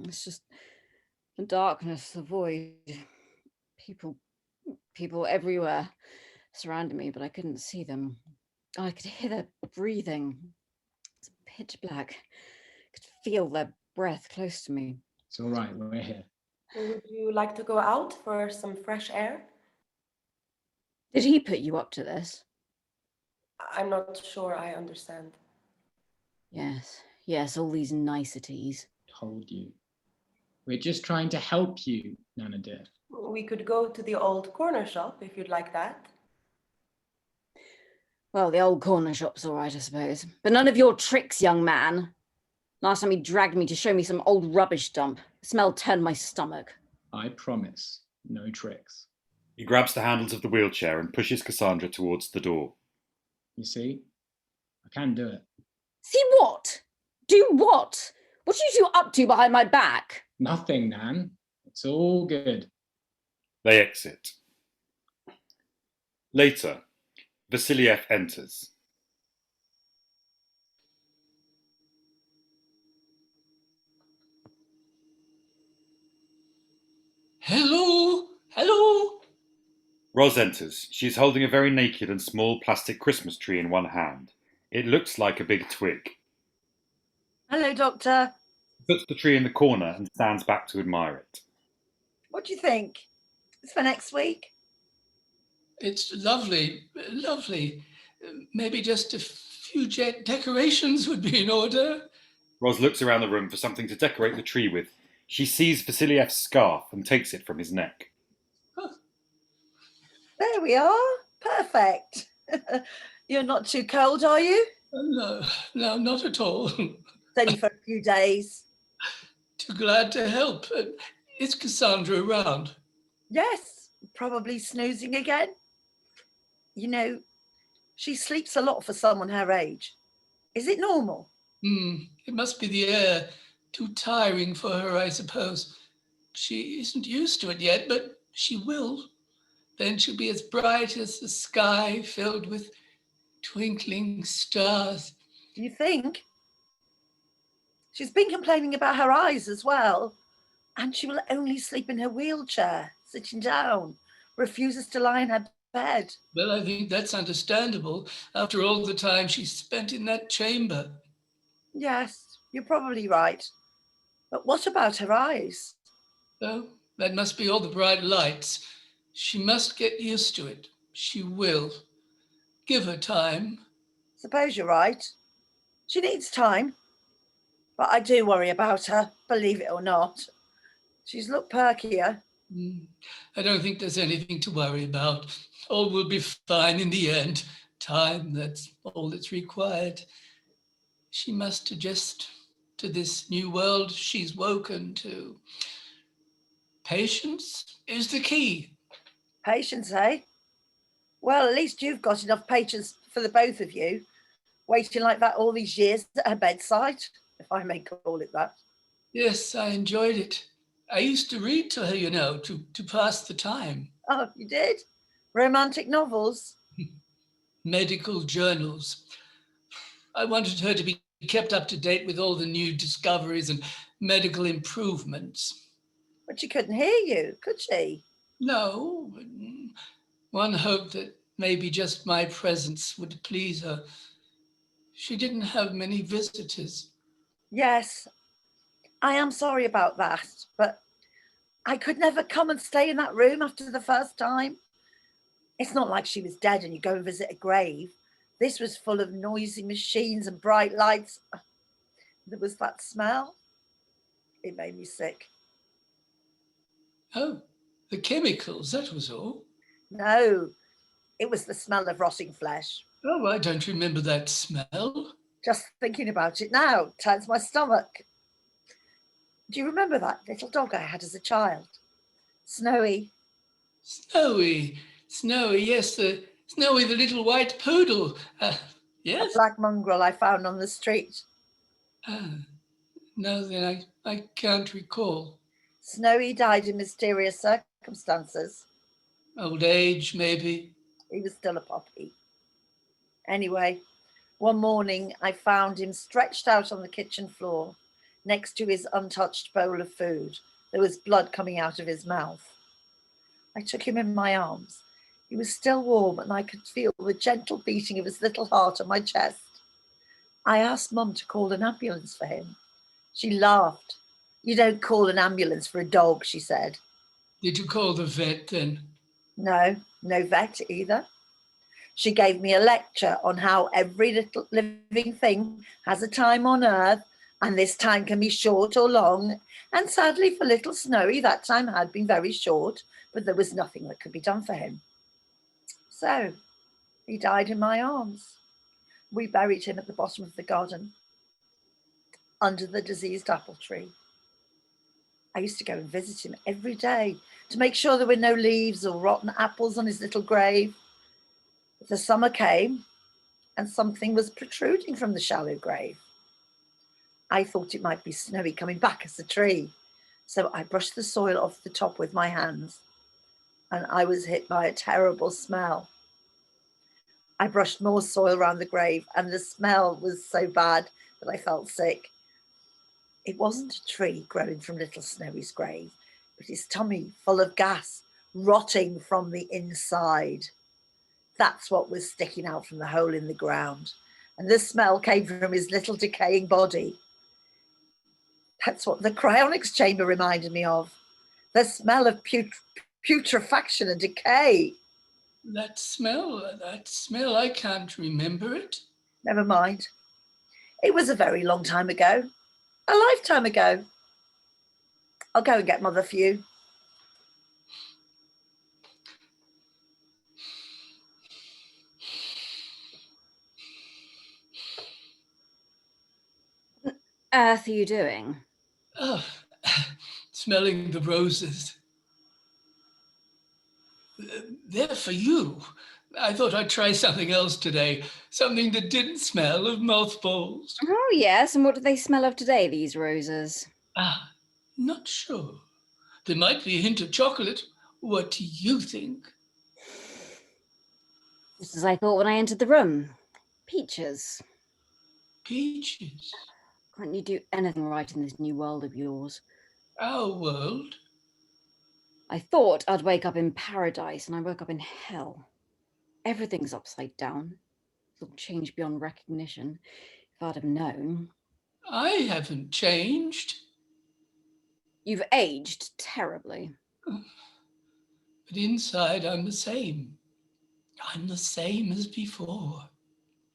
It's just the darkness, the void. People everywhere surrounding me, but I couldn't see them. I could hear their breathing. It's pitch black. I could feel their breath close to me. It's all right, we're here. Would you like to go out for some fresh air? Did he put you up to this? I'm not sure I understand. Yes, all these niceties. Told you. We're just trying to help you, Nana dear. We could go to the old corner shop if you'd like that. Well, the old corner shop's all right, I suppose. But none of your tricks, young man. Last time he dragged me to show me some old rubbish dump. The smell turned my stomach. I promise, no tricks. He grabs the handles of the wheelchair and pushes Cassandra towards the door. You see, I can do it. See what? Do what? What are you two up to behind my back? Nothing, Nan. It's all good. They exit. Later, Vasiliev enters. Hello? Roz enters. She's holding a very naked and small plastic Christmas tree in one hand. It looks like a big twig. Hello, Doctor. She puts the tree in the corner and stands back to admire it. What do you think? It's for next week. It's lovely. Maybe just a few decorations would be in order. Roz looks around the room for something to decorate the tree with. She sees Vasiliev's scarf and takes it from his neck. There we are. Perfect. You're not too cold, are you? No, not at all. It's only for a few days. Too glad to help. Is Cassandra around? Yes, probably snoozing again. You know, she sleeps a lot for someone her age. Is it normal? It must be the air. Too tiring for her, I suppose. She isn't used to it yet, but she will. Then she'll be as bright as the sky filled with twinkling stars. You think? She's been complaining about her eyes as well. And she will only sleep in her wheelchair, sitting down, refuses to lie in her bed. Well, I think that's understandable after all the time she spent in that chamber. Yes, you're probably right. But what about her eyes? Oh, that must be all the bright lights. She must get used to it. She will. Give her time. Suppose you're right. She needs time. But I do worry about her, believe it or not. She's looked perkier. I don't think there's anything to worry about. All will be fine in the end. Time, that's all that's required. She must adjust to this new world she's woken to. Patience is the key. Patience, eh? Well, at least you've got enough patience for the both of you, waiting like that all these years at her bedside, if I may call it that. Yes, I enjoyed it. I used to read to her, you know, to pass the time. Oh, you did? Romantic novels? Medical journals. I wanted her to be kept up to date with all the new discoveries and medical improvements. But she couldn't hear you, could she? No, one hoped that maybe just my presence would please her. She didn't have many visitors. Yes, I am sorry about that, but I could never come and stay in that room after the first time. It's not like she was dead and you go and visit a grave. This was full of noisy machines and bright lights. There was that smell. It made me sick. Oh, the chemicals, that was all. No, it was the smell of rotting flesh. Oh, I don't remember that smell. Just thinking about it now turns my stomach. Do you remember that little dog I had as a child? Snowy. Snowy, yes, the Snowy, the little white poodle. Yes? A black mongrel I found on the street. No, then I can't recall. Snowy died in mysterious circumstances. Old age, maybe. He was still a puppy. Anyway, one morning I found him stretched out on the kitchen floor next to his untouched bowl of food. There was blood coming out of his mouth. I took him in my arms. He was still warm and I could feel the gentle beating of his little heart on my chest. I asked Mum to call an ambulance for him. She laughed. You don't call an ambulance for a dog, she said. Did you call the vet then? No vet either. She gave me a lecture on how every little living thing has a time on Earth, and this time can be short or long. And sadly for little Snowy, that time had been very short, but there was nothing that could be done for him. So he died in my arms. We buried him at the bottom of the garden, under the diseased apple tree. I used to go and visit him every day to make sure there were no leaves or rotten apples on his little grave. But the summer came and something was protruding from the shallow grave. I thought it might be Snowy coming back as a tree. So I brushed the soil off the top with my hands and I was hit by a terrible smell. I brushed more soil around the grave and the smell was so bad that I felt sick. It wasn't a tree growing from little Snowy's grave, but his tummy full of gas, rotting from the inside. That's what was sticking out from the hole in the ground. And the smell came from his little decaying body. That's what the cryonics chamber reminded me of. The smell of putrefaction and decay. That smell, I can't remember it. Never mind. It was a very long time ago. A lifetime ago. I'll go and get Mother for you. What on earth are you doing? Oh, smelling the roses. They're for you. I thought I'd try something else today, something that didn't smell of mothballs. Oh, yes. And what do they smell of today, these roses? Ah, not sure. There might be a hint of chocolate. What do you think? Just as I thought when I entered the room. Peaches. Peaches. Can't you do anything right in this new world of yours? Our world? I thought I'd wake up in paradise, and I woke up in hell. Everything's upside down. It's all changed beyond recognition. If I'd have known. I haven't changed. You've aged terribly. But inside, I'm the same. I'm the same as before.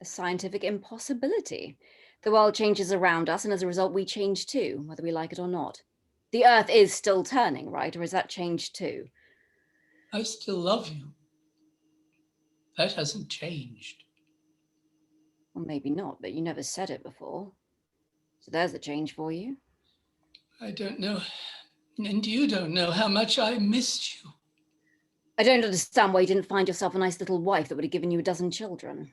A scientific impossibility. The world changes around us, and as a result, we change too, whether we like it or not. The Earth is still turning, right? Or has that changed too? I still love you. That hasn't changed. Well, maybe not, but you never said it before. So there's a change for you. I don't know, and you don't know how much I missed you. I don't understand why you didn't find yourself a nice little wife that would have given you a dozen children.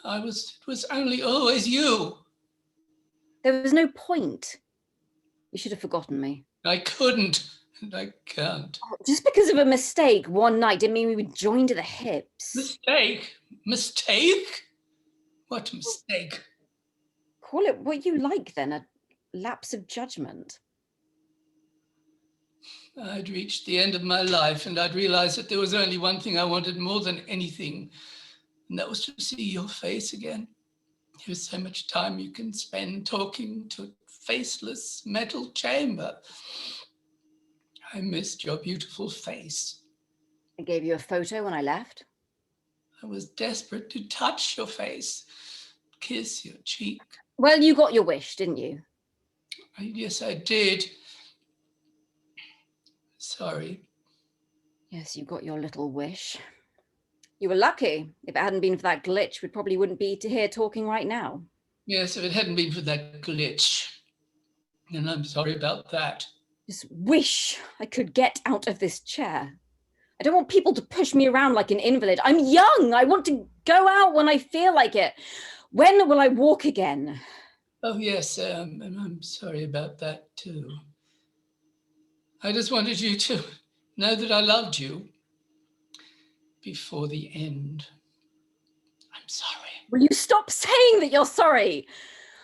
It was only always you. There was no point. You should have forgotten me. I couldn't, and I can't. Just because of a mistake one night didn't mean we were joined to the hips. Mistake? Mistake? What mistake? Call it what you like then, a lapse of judgment. I'd reached the end of my life, and I'd realized that there was only one thing I wanted more than anything, and that was to see your face again. There's so much time you can spend talking to a faceless metal chamber. I missed your beautiful face. I gave you a photo when I left. I was desperate to touch your face, kiss your cheek. Well, you got your wish, didn't you? Yes, I did. Sorry. Yes, you got your little wish. You were lucky. If it hadn't been for that glitch, we probably wouldn't be here talking right now. Yes, if it hadn't been for that glitch. And I'm sorry about that. Just wish I could get out of this chair. I don't want people to push me around like an invalid. I'm young. I want to go out when I feel like it. When will I walk again? Oh, yes, and I'm sorry about that too. I just wanted you to know that I loved you before the end. I'm sorry. Will you stop saying that you're sorry?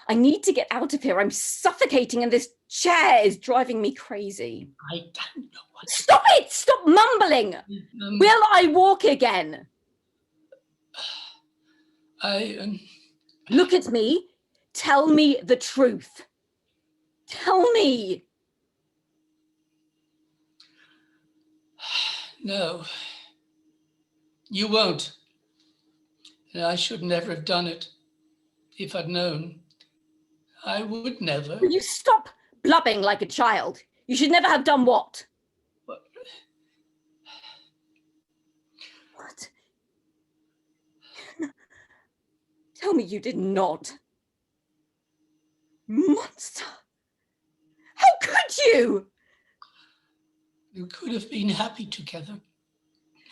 I need to get out of here. I'm suffocating and this chair is driving me crazy. I don't know what... Stop it! Stop mumbling! Will I walk again? Look at me. Tell me the truth. Tell me. No, you won't. And I should never have done it. If I'd known, I would never. Will you stop blubbing like a child? You should never have done what? What? Tell me you did not. Monster. How could you? You could have been happy together,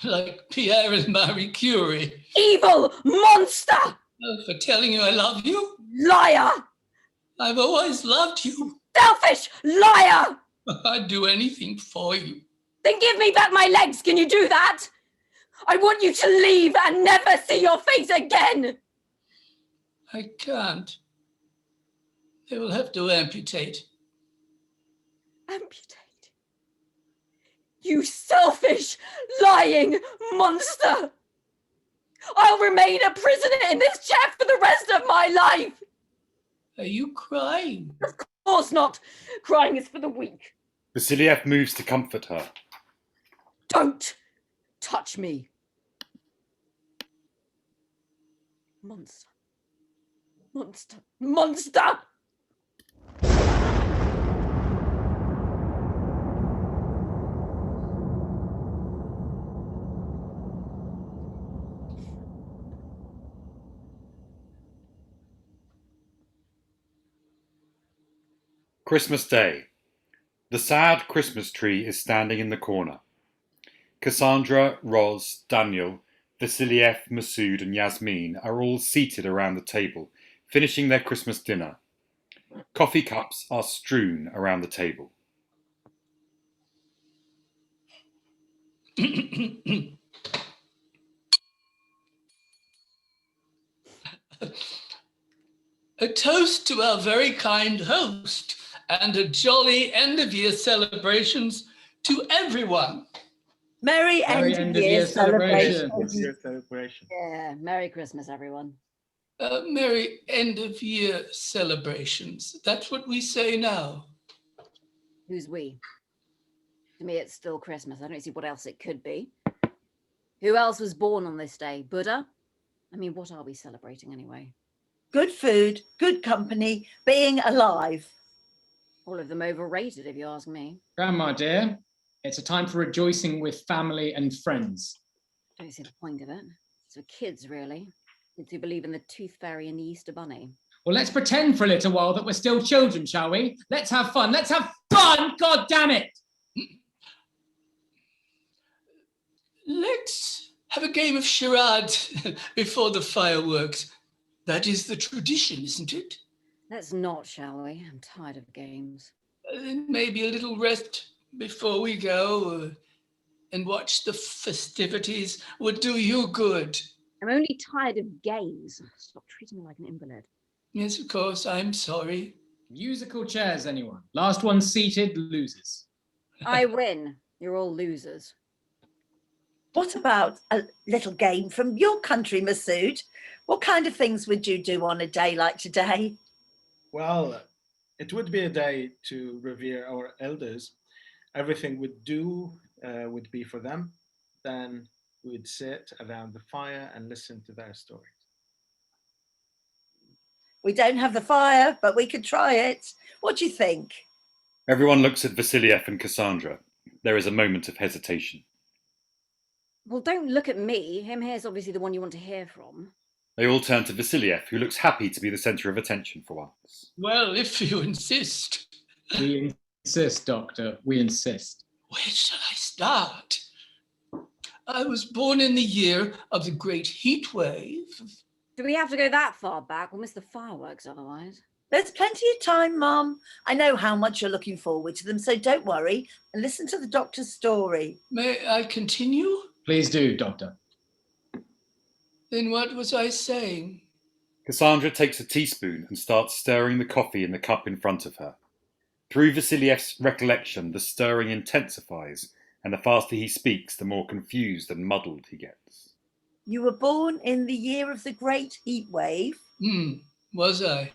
like Pierre and Marie Curie. Evil monster! Oh, for telling you I love you? Liar! I've always loved you. Selfish liar! I'd do anything for you. Then give me back my legs, can you do that? I want you to leave and never see your face again. I can't. They will have to amputate. Amputate? You selfish, lying monster! I'll remain a prisoner in this chair for the rest of my life! Are you crying? Of course not! Crying is for the weak. Vasiliev moves to comfort her. Don't touch me. Monster. Monster. Monster! Christmas Day. The sad Christmas tree is standing in the corner. Cassandra, Roz, Daniel, Vasiliev, Masood and Yasmin are all seated around the table, finishing their Christmas dinner. Coffee cups are strewn around the table. A toast to our very kind host and a jolly end-of-year celebrations to everyone. Merry end of year celebration. Year celebration. Yeah, Merry Christmas, everyone. Merry end-of-year celebrations. That's what we say now. Who's we? To me, it's still Christmas. I don't see what else it could be. Who else was born on this day? Buddha? I mean, what are we celebrating anyway? Good food, good company, being alive. All of them overrated, if you ask me. Grandma, dear, it's a time for rejoicing with family and friends. Don't see the point of it. It's for kids, really. Kids who believe in the Tooth Fairy and the Easter Bunny. Well, let's pretend for a little while that we're still children, shall we? Let's have fun. Let's have fun! God damn it! Let's have a game of charades before the fireworks. That is the tradition, isn't it? Let's not, shall we? I'm tired of games. Maybe a little rest before we go and watch the festivities would do you good. I'm only tired of games. Stop treating me like an invalid. Yes, of course, I'm sorry. Musical chairs, anyone? Last one seated loses. I win. You're all losers. What about a little game from your country, Masood? What kind of things would you do on a day like today? Well, it would be a day to revere our elders. Everything we'd do would be for them. Then we'd sit around the fire and listen to their stories. We don't have the fire, but we could try it. What do you think? Everyone looks at Vasiliev and Cassandra. There is a moment of hesitation. Well, don't look at me. Him here's obviously the one you want to hear from. They all turn to Vasiliev, who looks happy to be the centre of attention for once. Well, if you insist. We insist, Doctor. We insist. Where shall I start? I was born in the year of the Great Heat Wave. Do we have to go that far back? We'll miss the fireworks otherwise. There's plenty of time, Mum. I know how much you're looking forward to them, so don't worry and listen to the doctor's story. May I continue? Please do, Doctor. Then what was I saying? Cassandra takes a teaspoon and starts stirring the coffee in the cup in front of her. Through Vasiliev's recollection, the stirring intensifies, and the faster he speaks, the more confused and muddled he gets. You were born in the year of the Great Heat Wave. Was I?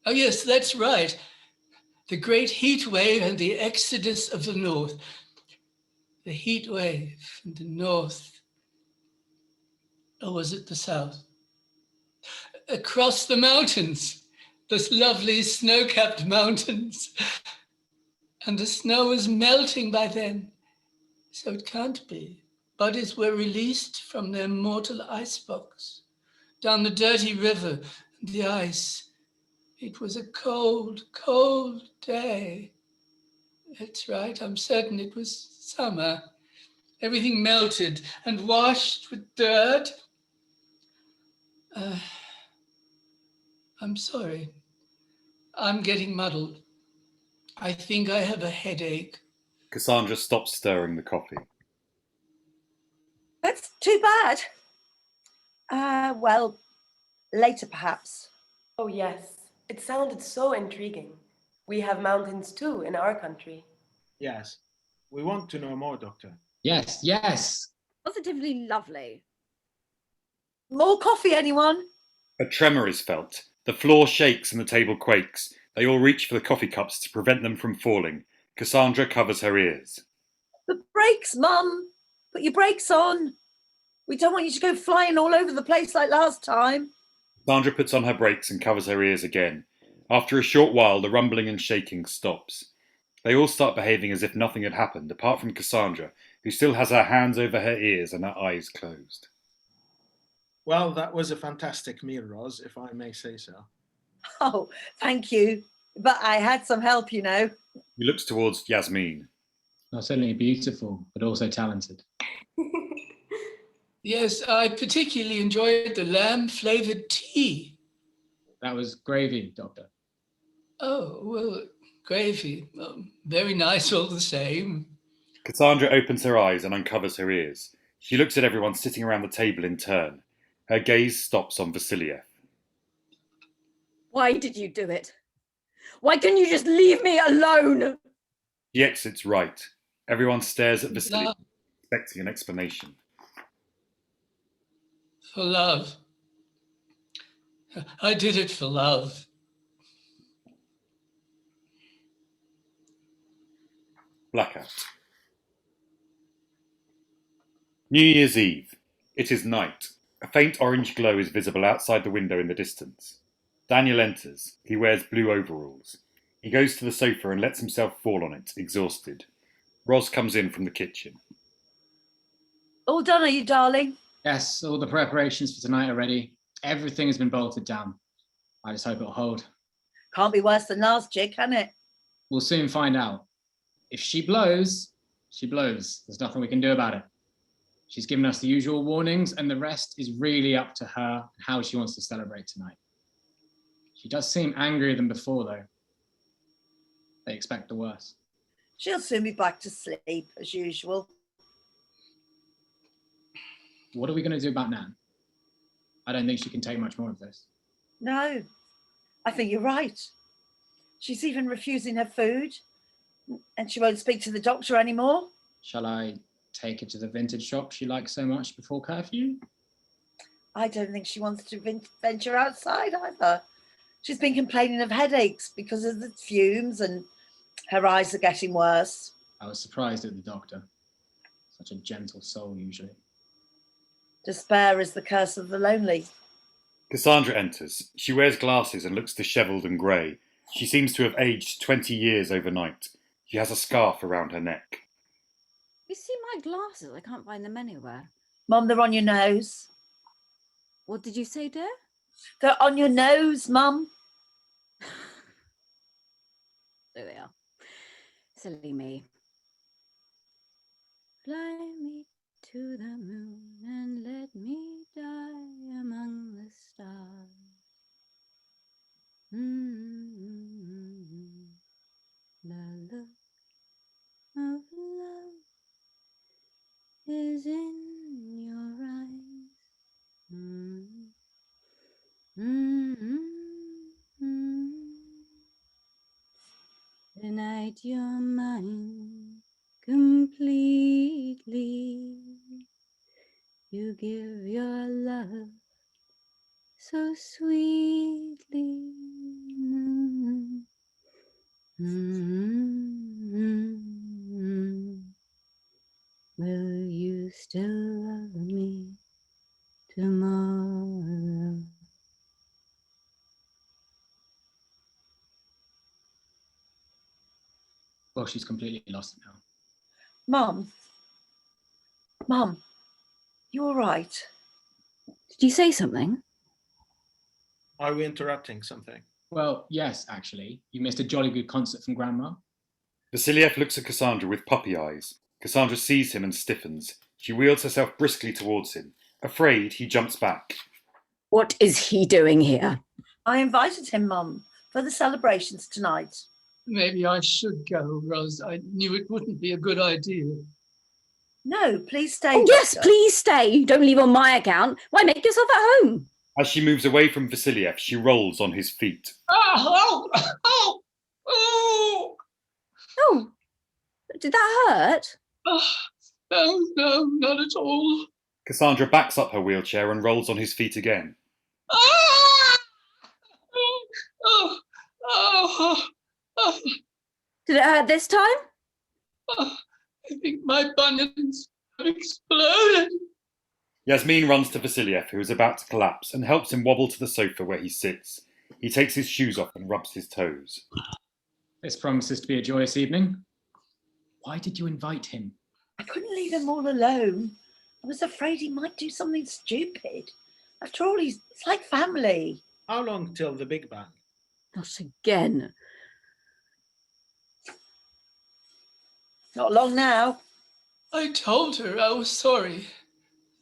Oh, yes, that's right. The Great Heat Wave and the Exodus of the North. The heat wave in the north. Or was it the south? Across the mountains, those lovely snow-capped mountains. And the snow was melting by then, so it can't be. Bodies were released from their mortal icebox, down the dirty river, and the ice. It was a cold, cold day. That's right, I'm certain it was summer. Everything melted and washed with dirt. I'm sorry. I'm getting muddled. I think I have a headache. Cassandra stops stirring the coffee. That's too bad. Well, later perhaps. Oh, yes. It sounded so intriguing. We have mountains too in our country. Yes, we want to know more, Doctor. Yes, yes. Positively lovely. More coffee, anyone? A tremor is felt. The floor shakes and the table quakes. They all reach for the coffee cups to prevent them from falling. Cassandra covers her ears. The brakes, Mum. Put your brakes on. We don't want you to go flying all over the place like last time. Cassandra puts on her brakes and covers her ears again. After a short while, the rumbling and shaking stops. They all start behaving as if nothing had happened, apart from Cassandra, who still has her hands over her ears and her eyes closed. Well, that was a fantastic meal, Roz, if I may say so. Oh, thank you. But I had some help, you know. He looks towards Yasmin. Not only beautiful, but also talented. Yes, I particularly enjoyed the lamb-flavored tea. That was gravy, Doctor. Oh, well, gravy. Very nice all the same. Cassandra opens her eyes and uncovers her ears. She looks at everyone sitting around the table in turn. Her gaze stops on Vasiliev. Why did you do it? Why couldn't you just leave me alone? She exits right. Everyone stares at Vasiliev, Love, expecting an explanation. for love. I did it for love. Blackout. New Year's Eve. It is night. A faint orange glow is visible outside the window in the distance. Daniel enters. He wears blue overalls. He goes to the sofa and lets himself fall on it, exhausted. Roz comes in from the kitchen. All done, are you, darling? Yes, all the preparations for tonight are ready. Everything has been bolted down. I just hope it'll hold. Can't be worse than last year, can it? We'll soon find out. If she blows, she blows. There's nothing we can do about it. She's given us the usual warnings, and the rest is really up to her how she wants to celebrate tonight. She does seem angrier than before, though. They expect the worst. She'll soon be back to sleep, as usual. What are we going to do about Nan? I don't think she can take much more of this. No, I think you're right. She's even refusing her food, and she won't speak to the doctor anymore. Shall I take her to the vintage shop she likes so much before curfew? I don't think she wants to venture outside either. She's been complaining of headaches because of the fumes, and her eyes are getting worse. I was surprised at the doctor. Such a gentle soul, usually. Despair is the curse of the lonely. Cassandra enters. She wears glasses and looks dishevelled and grey. She seems to have aged 20 years overnight. She has a scarf around her neck. You see my glasses? I can't find them anywhere. Mum, they're on your nose. What did you say, dear? They're on your nose, Mum. There they are. Silly me. Fly me to the moon and let me die among the stars. The look of love is in your eyes. Tonight you're mine completely. You give your love so sweetly. Will you still love me tomorrow? Well, she's completely lost it now. Mum, you all right? Did you say something? Are we interrupting something? Well, yes, actually. You missed a jolly good concert from Grandma. Vasiliev looks at Cassandra with puppy eyes. Cassandra sees him and stiffens. She wheels herself briskly towards him. Afraid, he jumps back. What is he doing here? I invited him, Mum, for the celebrations tonight. Maybe I should go, Roz. I knew it wouldn't be a good idea. No, please stay. Oh, yes, Doctor. please stay. Don't leave on my account. Why, make yourself at home? As she moves away from Vasiliev, she rolls on his feet. Oh! Oh, did that hurt? No, not at all. Cassandra backs up her wheelchair and rolls on his feet again. Did it hurt this time? I think my bunions have exploded. Yasmin runs to Vasiliev, who is about to collapse, and helps him wobble to the sofa where he sits. He takes his shoes off and rubs his toes. This promises to be a joyous evening. Why did you invite him? I couldn't leave him all alone. I was afraid he might do something stupid. After all, it's like family. How long till the Big Bang? Not again. Not long now. I told her I was sorry.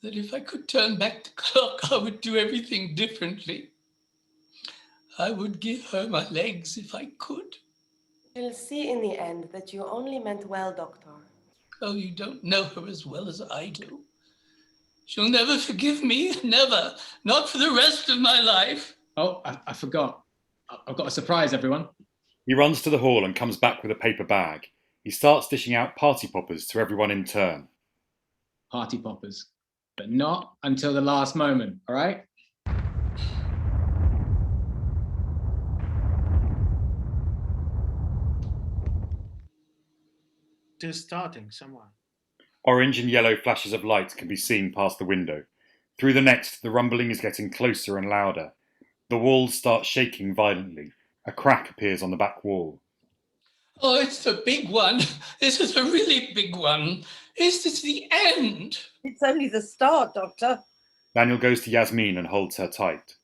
that if I could turn back the clock, I would do everything differently. I would give her my legs if I could. She'll see in the end that you only meant well, Doctor. Oh, you don't know her as well as I do. She'll never forgive me, never. Not for the rest of my life. Oh, I forgot. I've got a surprise, everyone. He runs to the hall and comes back with a paper bag. He starts dishing out party poppers to everyone in turn. Party poppers. But not until the last moment, all right? It is starting somewhere. Orange and yellow flashes of light can be seen past the window. Through the next, the rumbling is getting closer and louder. The walls start shaking violently. A crack appears on the back wall. Oh, it's the big one. This is a really big one. Is this the end? It's only the start, Doctor. Daniel goes to Yasmin and holds her tight.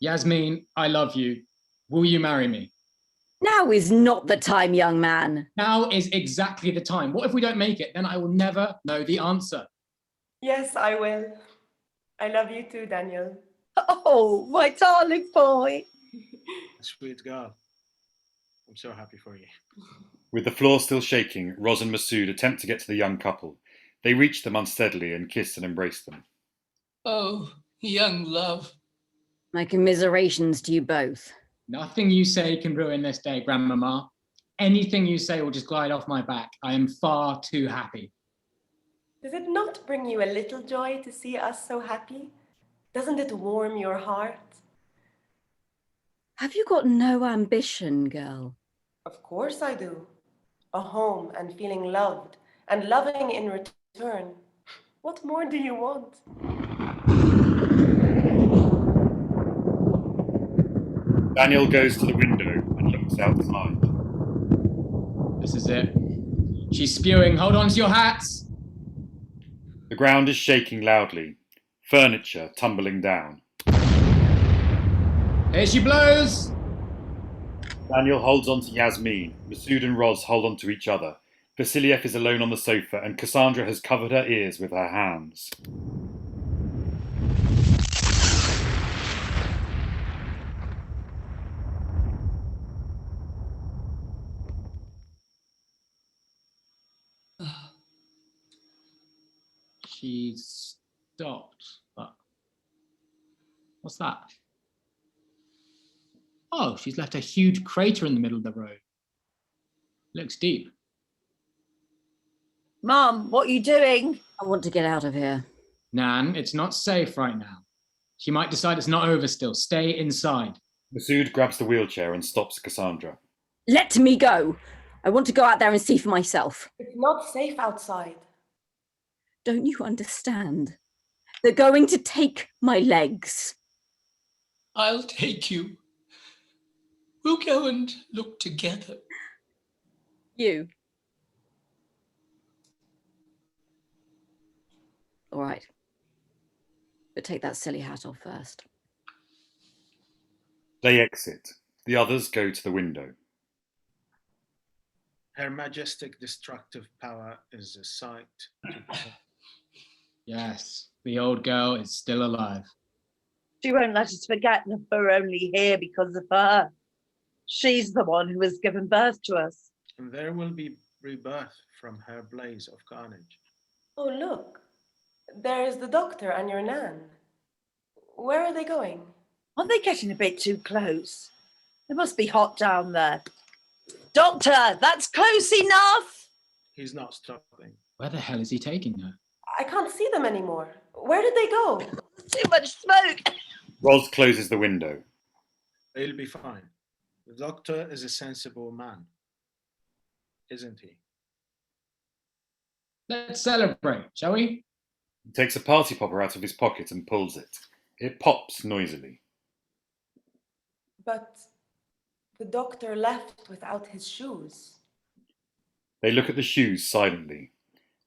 Yasmin, I love you. Will you marry me? Now is not the time, young man. Now is exactly the time. What if we don't make it? Then I will never know the answer. Yes, I will. I love you too, Daniel. Oh, my darling boy. Sweet girl. I'm so happy for you. With the floor still shaking, Roz and Masood attempt to get to the young couple. They reach them unsteadily and kiss and embrace them. Oh, young love. My commiserations to you both. Nothing you say can ruin this day, Grandmama. Anything you say will just glide off my back. I am far too happy. Does it not bring you a little joy to see us so happy? Doesn't it warm your heart? Have you got no ambition, girl? Of course I do. A home and feeling loved and loving in return. What more do you want? Daniel goes to the window and looks outside. This is it. She's spewing. Hold on to your hats. The ground is shaking loudly. Furniture tumbling down. Here she blows. Daniel holds on to Yasmin. Masood and Roz hold on to each other. Vasiliev is alone on the sofa and Cassandra has covered her ears with her hands. She's stopped. But what's that? Oh, she's left a huge crater in the middle of the road. Looks deep. Mum, what are you doing? I want to get out of here. Nan, it's not safe right now. She might decide it's not over still. Stay inside. Masood grabs the wheelchair and stops Cassandra. Let me go. I want to go out there and see for myself. It's not safe outside. Don't you understand? They're going to take my legs. I'll take you. We'll go and look together. You. All right. But take that silly hat off first. They exit. The others go to the window. Her majestic destructive power is a sight to behold. Yes, the old girl is still alive. She won't let us forget that we're only here because of her. She's the one who has given birth to us. And there will be rebirth from her blaze of carnage. Oh, look. There is the doctor and your Nan. Where are they going? Aren't they getting a bit too close? It must be hot down there. Doctor, that's close enough. He's not stopping. Where the hell is he taking her? I can't see them anymore. Where did they go? Too much smoke. Roz closes the window. They'll be fine. The doctor is a sensible man, isn't he? Let's celebrate, shall we? He takes a party popper out of his pocket and pulls it. It pops noisily. But the doctor left without his shoes. They look at the shoes silently.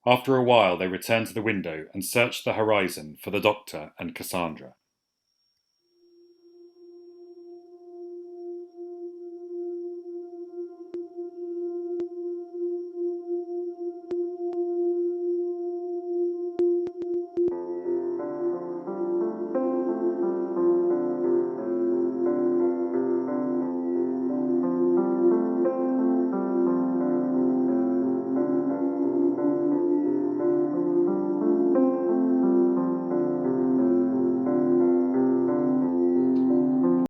After a while, they return to the window and search the horizon for the doctor and Cassandra.